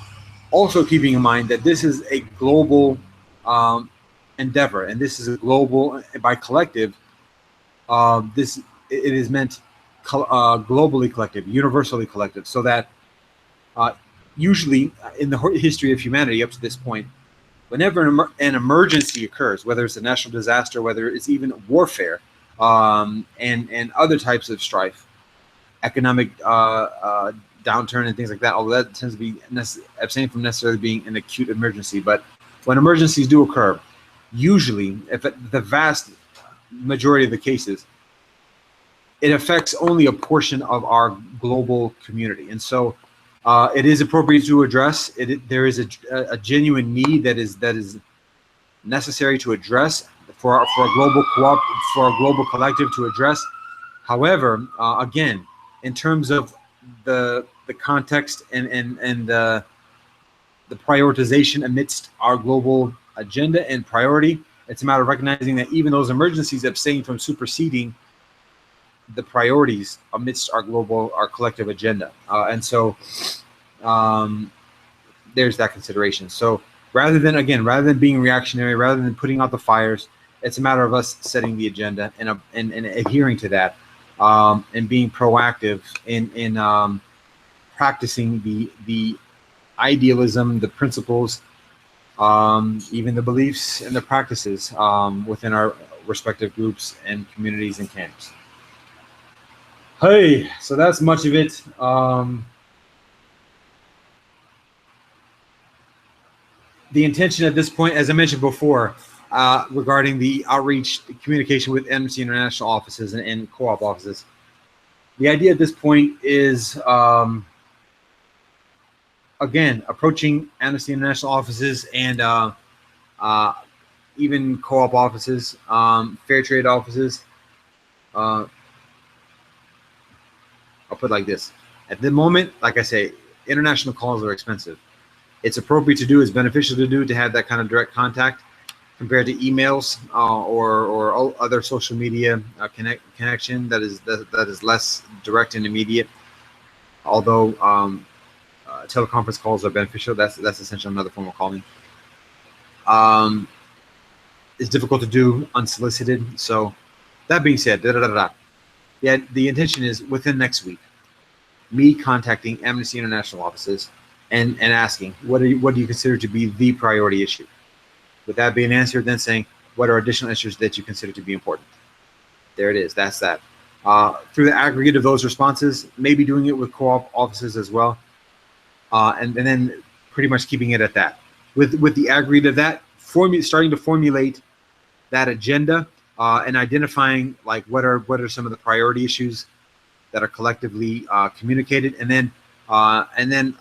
Also keeping in mind that this is a global endeavor, and this is a global, by collective, it is meant globally collective, universally collective, so that usually in the history of humanity up to this point, whenever an emergency occurs, whether it's a national disaster, whether it's even warfare, and other types of strife, economic downturn and things like that, although that tends to be abstaining from necessarily being an acute emergency. But when emergencies do occur, usually, if the vast majority of the cases, it affects only a portion of our global community. And so it is appropriate to address. There is a genuine need that is necessary to address for a global collective to address. However, again, in terms of the context and the prioritization amidst our global agenda and priority, it's a matter of recognizing that even those emergencies abstain from superseding the priorities amidst our collective agenda. And so there's that consideration. So rather than being reactionary, rather than putting out the fires, it's a matter of us setting the agenda and adhering to that, and being proactive in practicing the idealism, the principles, even the beliefs and the practices within our respective groups and communities and camps. Hey, so that's much of it. The intention at this point, as I mentioned before, regarding the outreach communication with Amnesty International offices and co-op offices. The idea at this point is, again, approaching Amnesty International offices and even co-op offices, fair trade offices. I'll put it like this. At the moment, like I say, international calls are expensive. It's appropriate to do, it's beneficial to do, to have that kind of direct contact compared to emails or other social media connection that is less direct and immediate. Although teleconference calls are beneficial, that's essentially another form of calling. It's difficult to do unsolicited. So that being said, yeah, the intention is within next week, me contacting Amnesty International offices and asking, what do you consider to be the priority issue? With that being answered, then saying, what are additional issues that you consider to be important? There it is. That's that. Through the aggregate of those responses, maybe doing it with co-op offices as well, and then pretty much keeping it at that. With the aggregate of that, starting to formulate that agenda and identifying like what are some of the priority issues that are collectively communicated, and then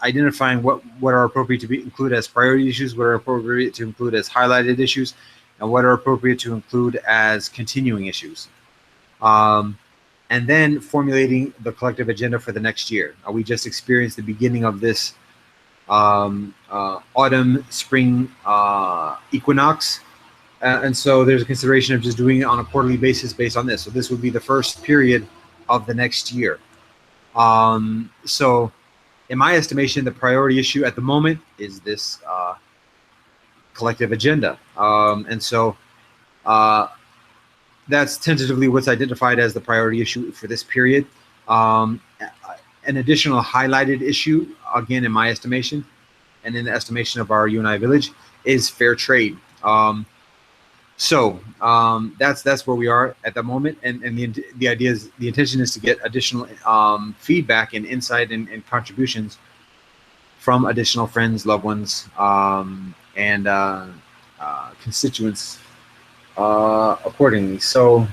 identifying what are appropriate to be included as priority issues, what are appropriate to include as highlighted issues, and what are appropriate to include as continuing issues. And then formulating the collective agenda for the next year. We just experienced the beginning of this autumn spring equinox, and so there's a consideration of just doing it on a quarterly basis based on this. So this would be the first period of the next year. So in my estimation, the priority issue at the moment is this collective agenda, and so that's tentatively what's identified as the priority issue for this period. An additional highlighted issue, again, in my estimation, and in the estimation of our UNI Village, is fair trade. So that's where we are at the moment, and the idea is, the intention is to get additional feedback and insight and contributions from additional friends, loved ones, and constituents accordingly. So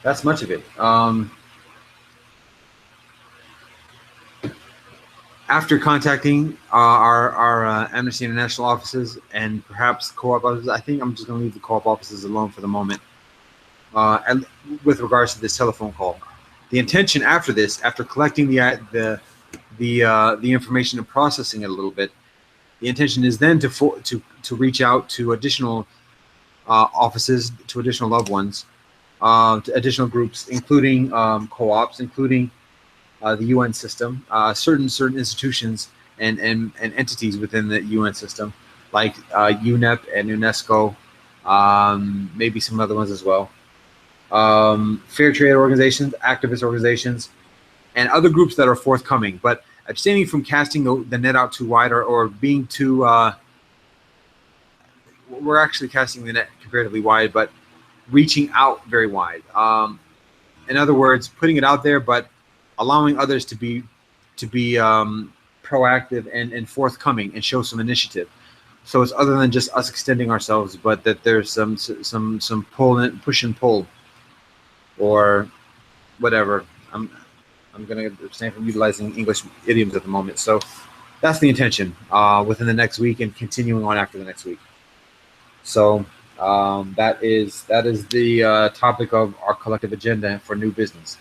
that's much of it. After contacting our Amnesty International offices and perhaps co-op offices, I think I'm just going to leave the co-op offices alone for the moment. And with regards to this telephone call, the intention after this, after collecting the information and processing it a little bit, the intention is then to reach out to additional offices, to additional loved ones, to additional groups, including co-ops, including the UN system, certain institutions and entities within the UN system, like UNEP and UNESCO, maybe some other ones as well. Fair trade organizations, activist organizations, and other groups that are forthcoming, but abstaining from casting the net out too wide or being too, we're actually casting the net comparatively wide, but reaching out very wide. In other words, putting it out there, but allowing others to be proactive and forthcoming and show some initiative. So it's other than just us extending ourselves, but that there's some pull and push and pull, or whatever. I'm gonna abstain from utilizing English idioms at the moment. So that's the intention within the next week and continuing on after the next week. So that is the topic of our collective agenda for new business,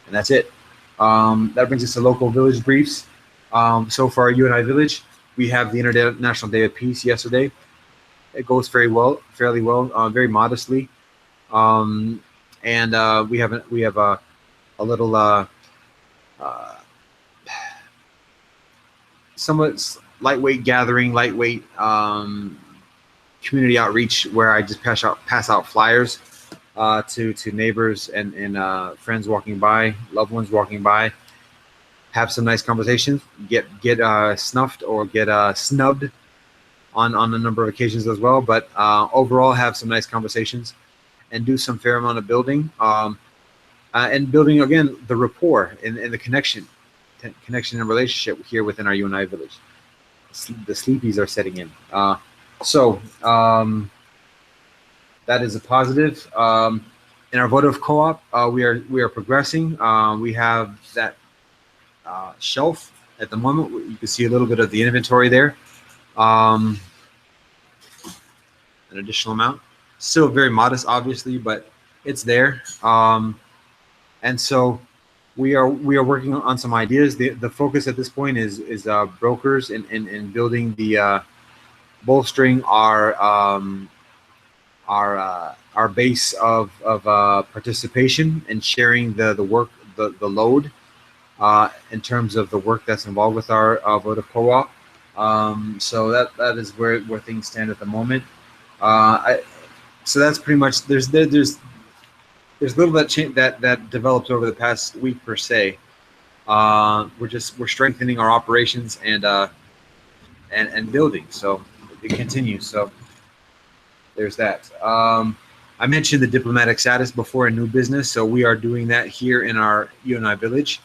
and that's it. That brings us to local village briefs. So for our UNI Village, we have the International Day of Peace yesterday. It goes fairly well, very modestly, and we have a little somewhat lightweight gathering, community outreach, where I just pass out flyers to neighbors and friends walking by, loved ones walking by. Have some nice conversations, get snuffed or get snubbed on a number of occasions as well, but overall have some nice conversations and do some fair amount of building, and building again the rapport and the connection connection and relationship here within our UNI village. The sleepies are setting in. So that is a positive. In our votive co-op, we are progressing. We have that shelf at the moment. You can see a little bit of the inventory there. An additional amount, still very modest, obviously, but it's there. And so we are working on some ideas. The focus at this point is brokers and building the bolstering our base of participation and sharing the work, the load in terms of the work that's involved with our votive co-op. So that is where things stand at the moment. So that's pretty much, there's little that developed over the past week per se. We're strengthening our operations and building, so it continues. So there's that. I mentioned the diplomatic status before in new business, so we are doing that here in our UNI village,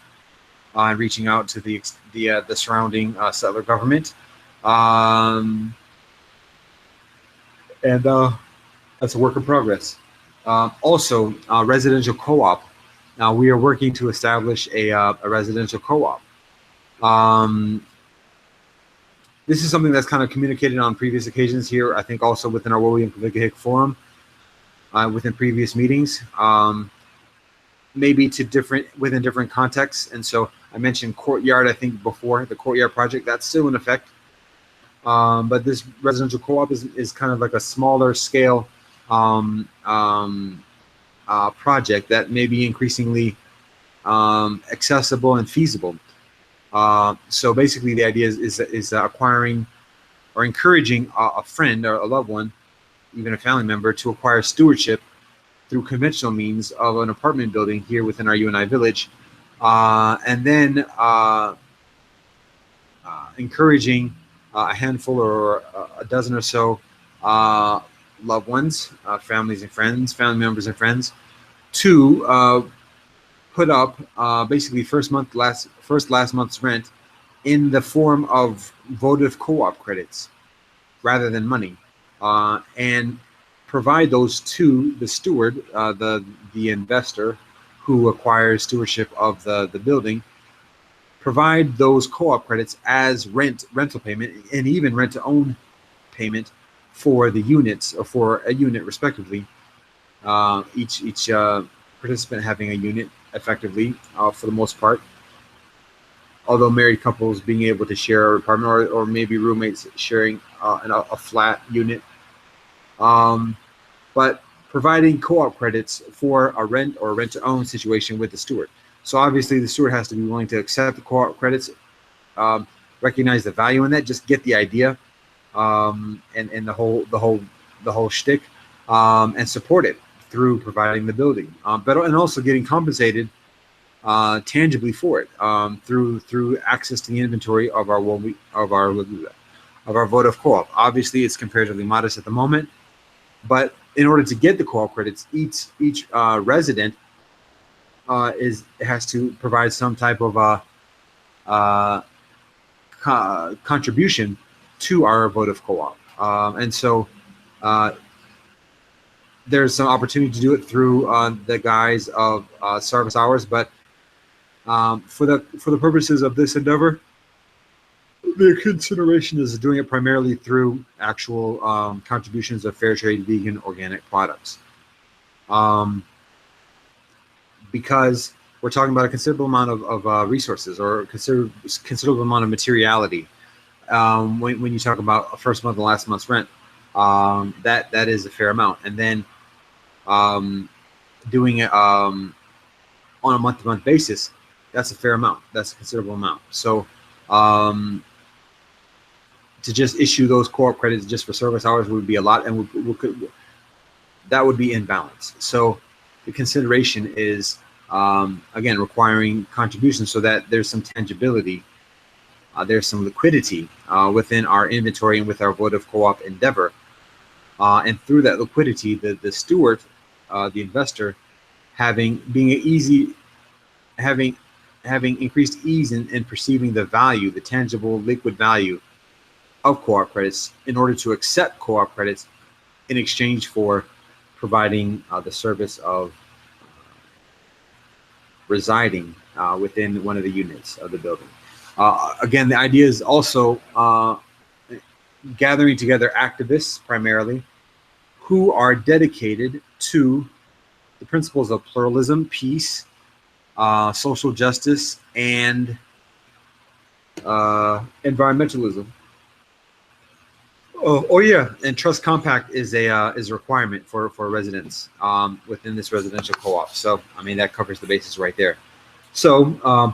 reaching out to the surrounding settler government, and that's a work in progress. Also, residential co-op. Now we are working to establish a residential co-op. This is something that's kind of communicated on previous occasions here. I think also within our WOWIAMKVDKGHK forum, within previous meetings, maybe within different contexts. And so I mentioned courtyard, I think before, the courtyard project, that's still in effect. But this residential co-op is kind of like a smaller scale project that may be increasingly accessible and feasible. So basically the idea is acquiring or encouraging a friend or a loved one, even a family member, to acquire stewardship through conventional means of an apartment building here within our UNI village, and then encouraging a handful or a dozen or so loved ones, family members and friends, to put up basically first last month's rent in the form of votive co-op credits rather than money, and provide those to the steward, the investor who acquires stewardship of the building. Provide those co-op credits as rental payment, and even rent to own payment for the units, or for a unit respectively. Each participant having a unit effectively, for the most part. Although married couples being able to share an apartment, or maybe roommates sharing a flat unit. But providing co-op credits for a rent or rent to own situation with the steward. So obviously the steward has to be willing to accept the co-op credits, recognize the value in that, just get the idea, and the whole shtick, and support it through providing the building, and also getting compensated tangibly for it, through access to the inventory of our votive co-op. Obviously, it's comparatively modest at the moment, but in order to get the co-op credits, each resident has to provide some type of contribution to our votive co-op, and so there's some opportunity to do it through the guise of service hours, but for the purposes of this endeavor, the consideration is doing it primarily through actual contributions of fair trade, vegan, organic products, because we're talking about a considerable amount of resources, or considerable amount of materiality. When you talk about first month and last month's rent, that is a fair amount, and then doing it on a month-to-month basis, that's a fair amount. That's a considerable amount. So to just issue those co-op credits just for service hours would be a lot, and that would be imbalance. So the consideration is, again, requiring contributions so that there's some tangibility, there's some liquidity within our inventory and with our votive co-op endeavor. And through that liquidity, the steward, the investor, having having increased ease in perceiving the value, the tangible liquid value of co-op credits in order to accept co-op credits in exchange for providing the service of residing within one of the units of the building. Again, the idea is also gathering together activists primarily who are dedicated to the principles of pluralism, peace, social justice, and environmentalism. Oh yeah, and trust compact is a requirement for residents within this residential co-op. So I mean that covers the basis right there. So,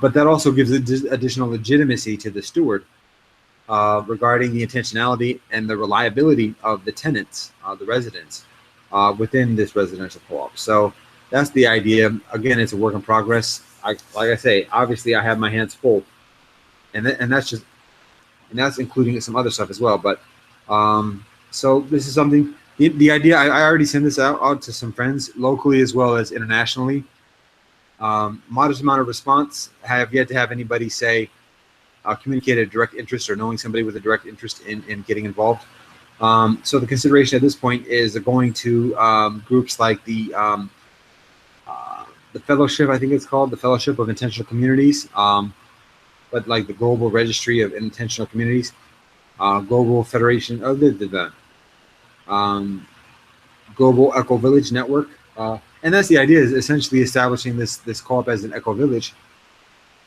but that also gives additional legitimacy to the steward regarding the intentionality and the reliability of the tenants, the residents within this residential co-op. So that's the idea. Again, it's a work in progress. Like I say, obviously I have my hands full, and that's including some other stuff as well. But so this is something. The idea I already sent this out to some friends locally as well as internationally. Modest amount of response. I have yet to have anybody say communicate a direct interest or knowing somebody with a direct interest in getting involved. So the consideration at this point is going to groups like the fellowship, I think it's called the Fellowship of Intentional Communities, but like the Global Registry of Intentional Communities, Global Federation of the Global Eco Village Network, and that's the idea, is essentially establishing this co-op as an eco village,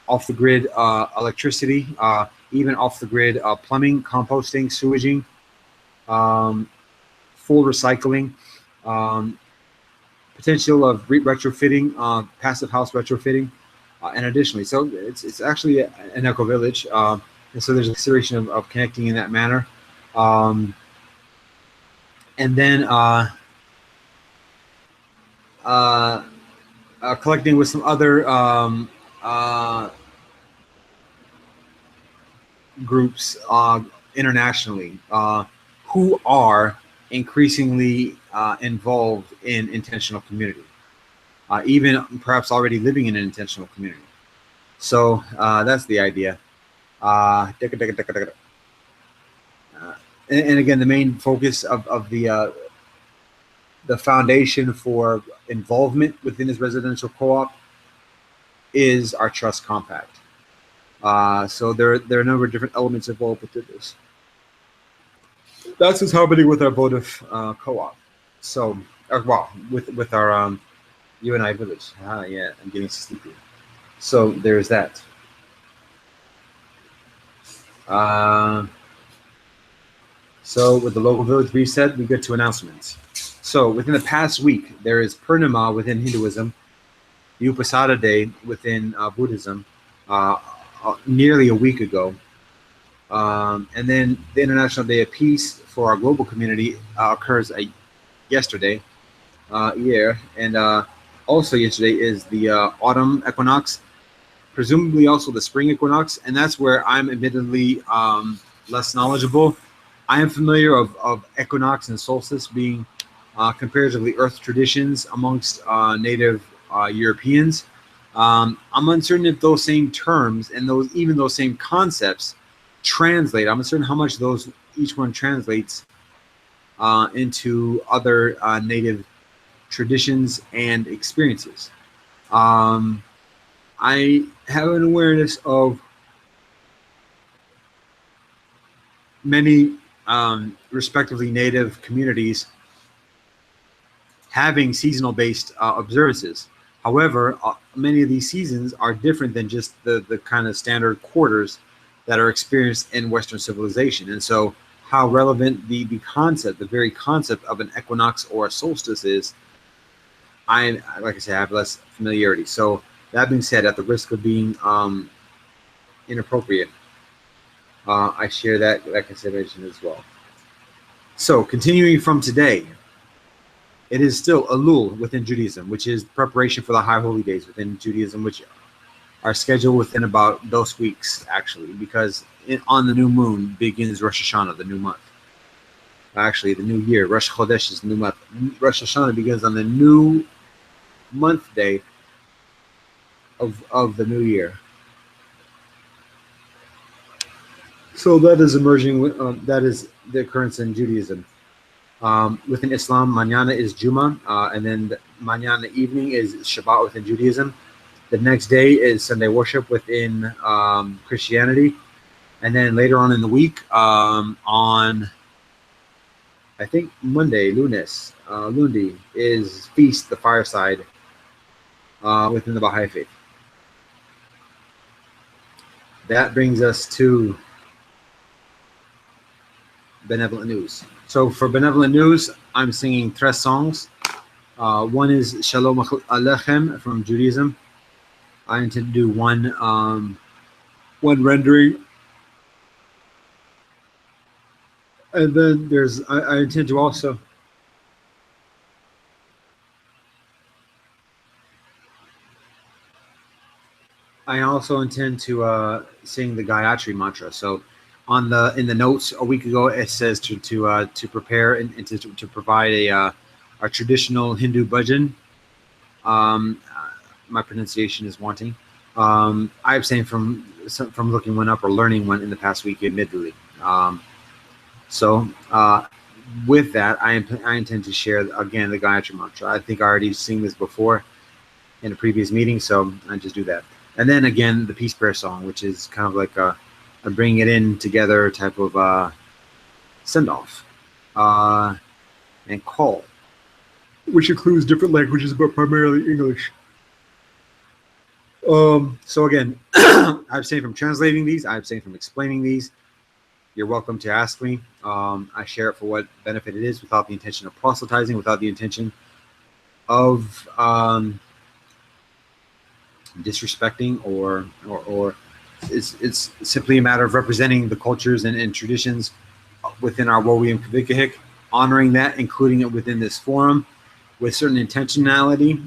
off the grid electricity, even off the grid plumbing, composting, sewaging, full recycling, potential of retrofitting, passive house retrofitting, and additionally, so it's actually an eco village, and so there's a consideration of connecting in that manner, and then collecting with some other groups internationally who are increasingly involved in intentional community, even perhaps already living in an intentional community. So that's the idea. And again, the main focus of the foundation for involvement within this residential co-op is our trust compact. So there are a number of different elements involved within this. That's what's happening with our votive co-op. So, well, with our UNI village. Yeah, I'm getting sleepy. So there's that. So with the local village reset, we get to announcements. So within the past week, there is Purnima within Hinduism, the Upasada Day within Buddhism, nearly a week ago. And then the International Day of Peace for our global community occurs yesterday. And also yesterday is the autumn equinox, presumably also the spring equinox, and that's where I'm admittedly less knowledgeable. I am familiar of equinox and solstice being comparatively earth traditions amongst native Europeans. I'm uncertain if those same terms and even those same concepts translate. I'm uncertain how much each one translates into other native traditions and experiences. I have an awareness of many respectively native communities having seasonal based observances. However, many of these seasons are different than just the kind of standard quarters that are experienced in Western civilization. And so how relevant the very concept of an equinox or a solstice is, like I said, I have less familiarity. So that being said, at the risk of being inappropriate, I share that consideration as well. So continuing from today, it is still Elul within Judaism, which is preparation for the High Holy Days within Judaism, which are scheduled within about those weeks, actually, because on the new moon begins Rosh Hashanah, the new month. Actually, the new year. Rosh Chodesh is the new month. Rosh Hashanah begins on the new month day of the new year. So that is emerging. That is the occurrence in Judaism. Within Islam, mañana is Juma, and then mañana evening is Shabbat within Judaism. The next day is Sunday worship within Christianity, and then later on in the week, on I think Monday, Lundi is feast, the fireside within the Baha'i faith. That brings us to benevolent news. So for benevolent news, I'm singing tres songs. One is Shalom Aleichem from Judaism. I intend to do one rendering, and then there's I intend to also intend to sing the Gayatri mantra. So in the notes a week ago, it says to prepare and to provide a traditional Hindu bhajan. My pronunciation is wanting. I abstained from looking one up or learning one in the past week, admittedly. With that, I intend to share again the Gayatri mantra. I think I already seen this before in a previous meeting, so I just do that. And then again, the peace prayer song, which is kind of like a bring it in together type of send-off and call, which includes different languages, but primarily English. So again, I abstain from translating these. I abstain from explaining these. You're welcome to ask me. I share it for what benefit it is, without the intention of proselytizing, without the intention of disrespecting or it's simply a matter of representing the cultures and traditions within our WOWIAMKVDKGHK, honoring that, including it within this forum with certain intentionality,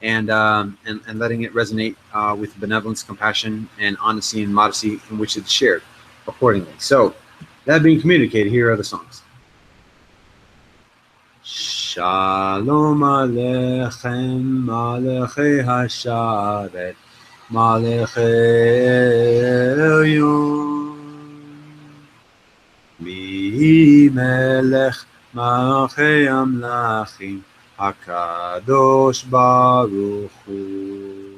and letting it resonate with benevolence, compassion, and honesty and modesty in which it's shared accordingly. So that being communicated, here are the songs. Shalom Aleichem, Malachei Hasharet, Malachei Elyon, Mi Melech Malachei Amlachim, HaKadosh Baruch Hu.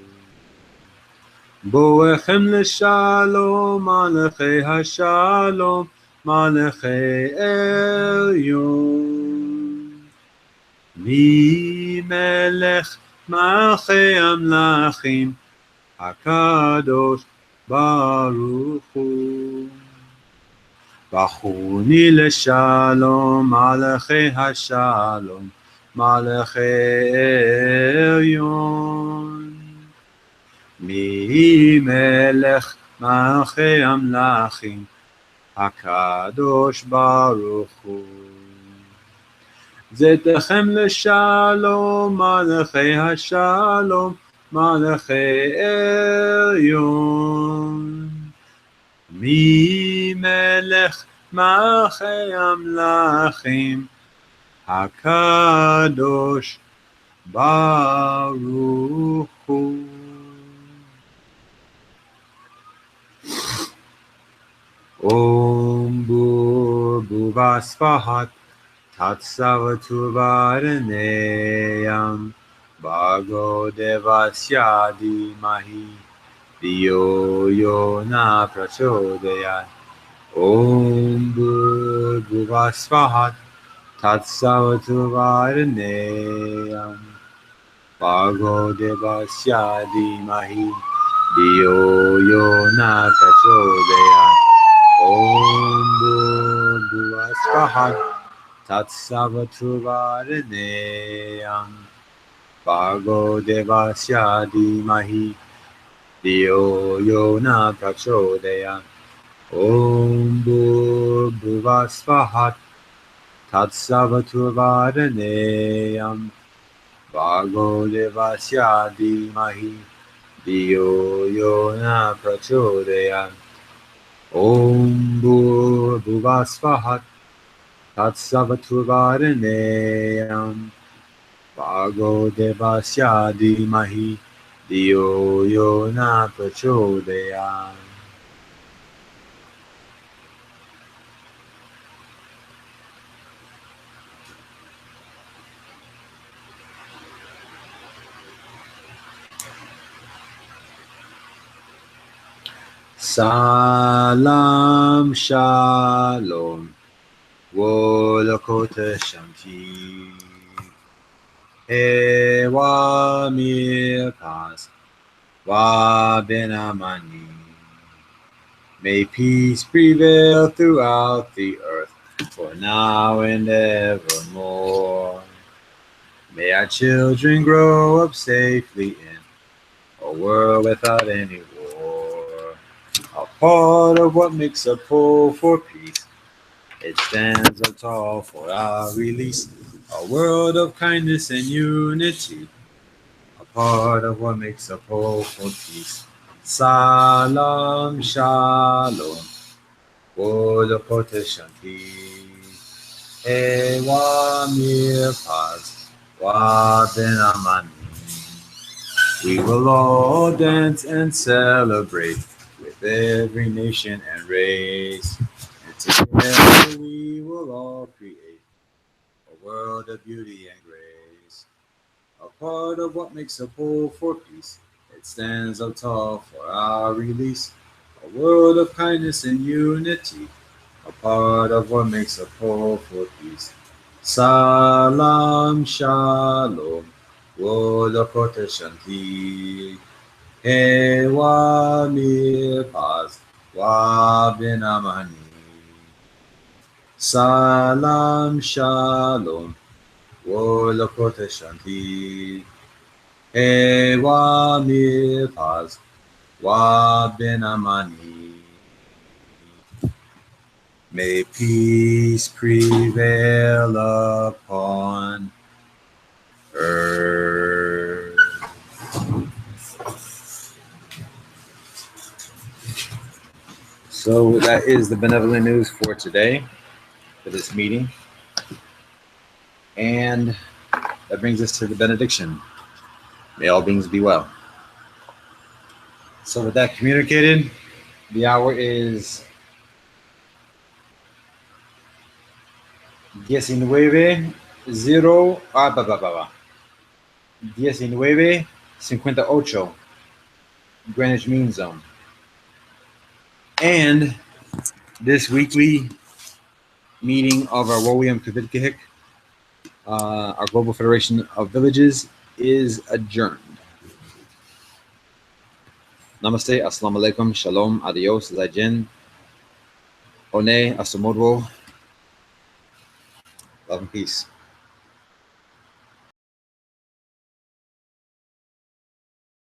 Boechem Leshalom, Malachei Hashalom, Malachei Elyon, Mi Melech Malachei Amlachim, HaKadosh Baruch Hu. Bachuni Leshalom, Malachei Hashalom, Malachei Elyon, Mi Melech Malachei Amlachim, HaKadosh Baruch Hu. Zetechem Leshalom, Malachei Hashalom, Malachei Elyon, Mi Melech Malachei Amlachim, HaKadosh Baruch Hu. Om Bhuvasvahat Tatsavatu Vareneyam Bhargo Devasya Dhimahi Dhiyo Yo Na Prachodayat. Om Bhuvasvahat Tatsavatu Vareneyam Bhargo Devasya Dhimahi Dhiyo Yo Na Prachodayat. Om Bhuvasvahat Tatsavatu Vareneyam Bhargo Devasya Dhimahi Dhiyo Yo Na Prachodayat. Om Bhuvasvahat Tatsavatu Vareneyam Bhargo Devasya Dhimahi Dhiyo Yo Na Prachodayat. Om Bhuvasvahat Tatsavatu Vareneyam Bhargo Devasya Dhimahi Dhiyo Yo Na Prachodayat. Salam Shalom. Wolakota Shanti. Ewa Mirkas. Wa Benamani. May peace prevail throughout the earth, for now and evermore. May our children grow up safely in a world without any war. A part of what makes a pull for peace. It stands up tall for our release. A world of kindness and unity. A part of what makes a pull for peace. Salam Shalom. Wolakota Shanti. Ewa Mirpaz. Wa Benamani. We will all dance and celebrate with every nation and race. And together we will all create a world of beauty and grace. A part of what makes a pull for peace. It stands up tall for our release. A world of kindness and unity. A part of what makes a pull for peace. Salam Shalom. Wolakota Shanti. Ewa Mirpaz. Wa Benamani. Salam Shalom. Wolakota Shanti. Ewa Mirpaz. Wa Benamani. May peace prevail upon earth. So that is the benevolent news for today, for this meeting. And that brings us to the benediction. May all beings be well. So with that communicated, the hour is 19:58 Greenwich Mean Zone. And this weekly meeting of our WOWIAMKVDKGHK, our Global Federation of Villages, is adjourned. Namaste, assalamu alaikum, shalom, adios, zaijian, one, asomodwo, love and peace.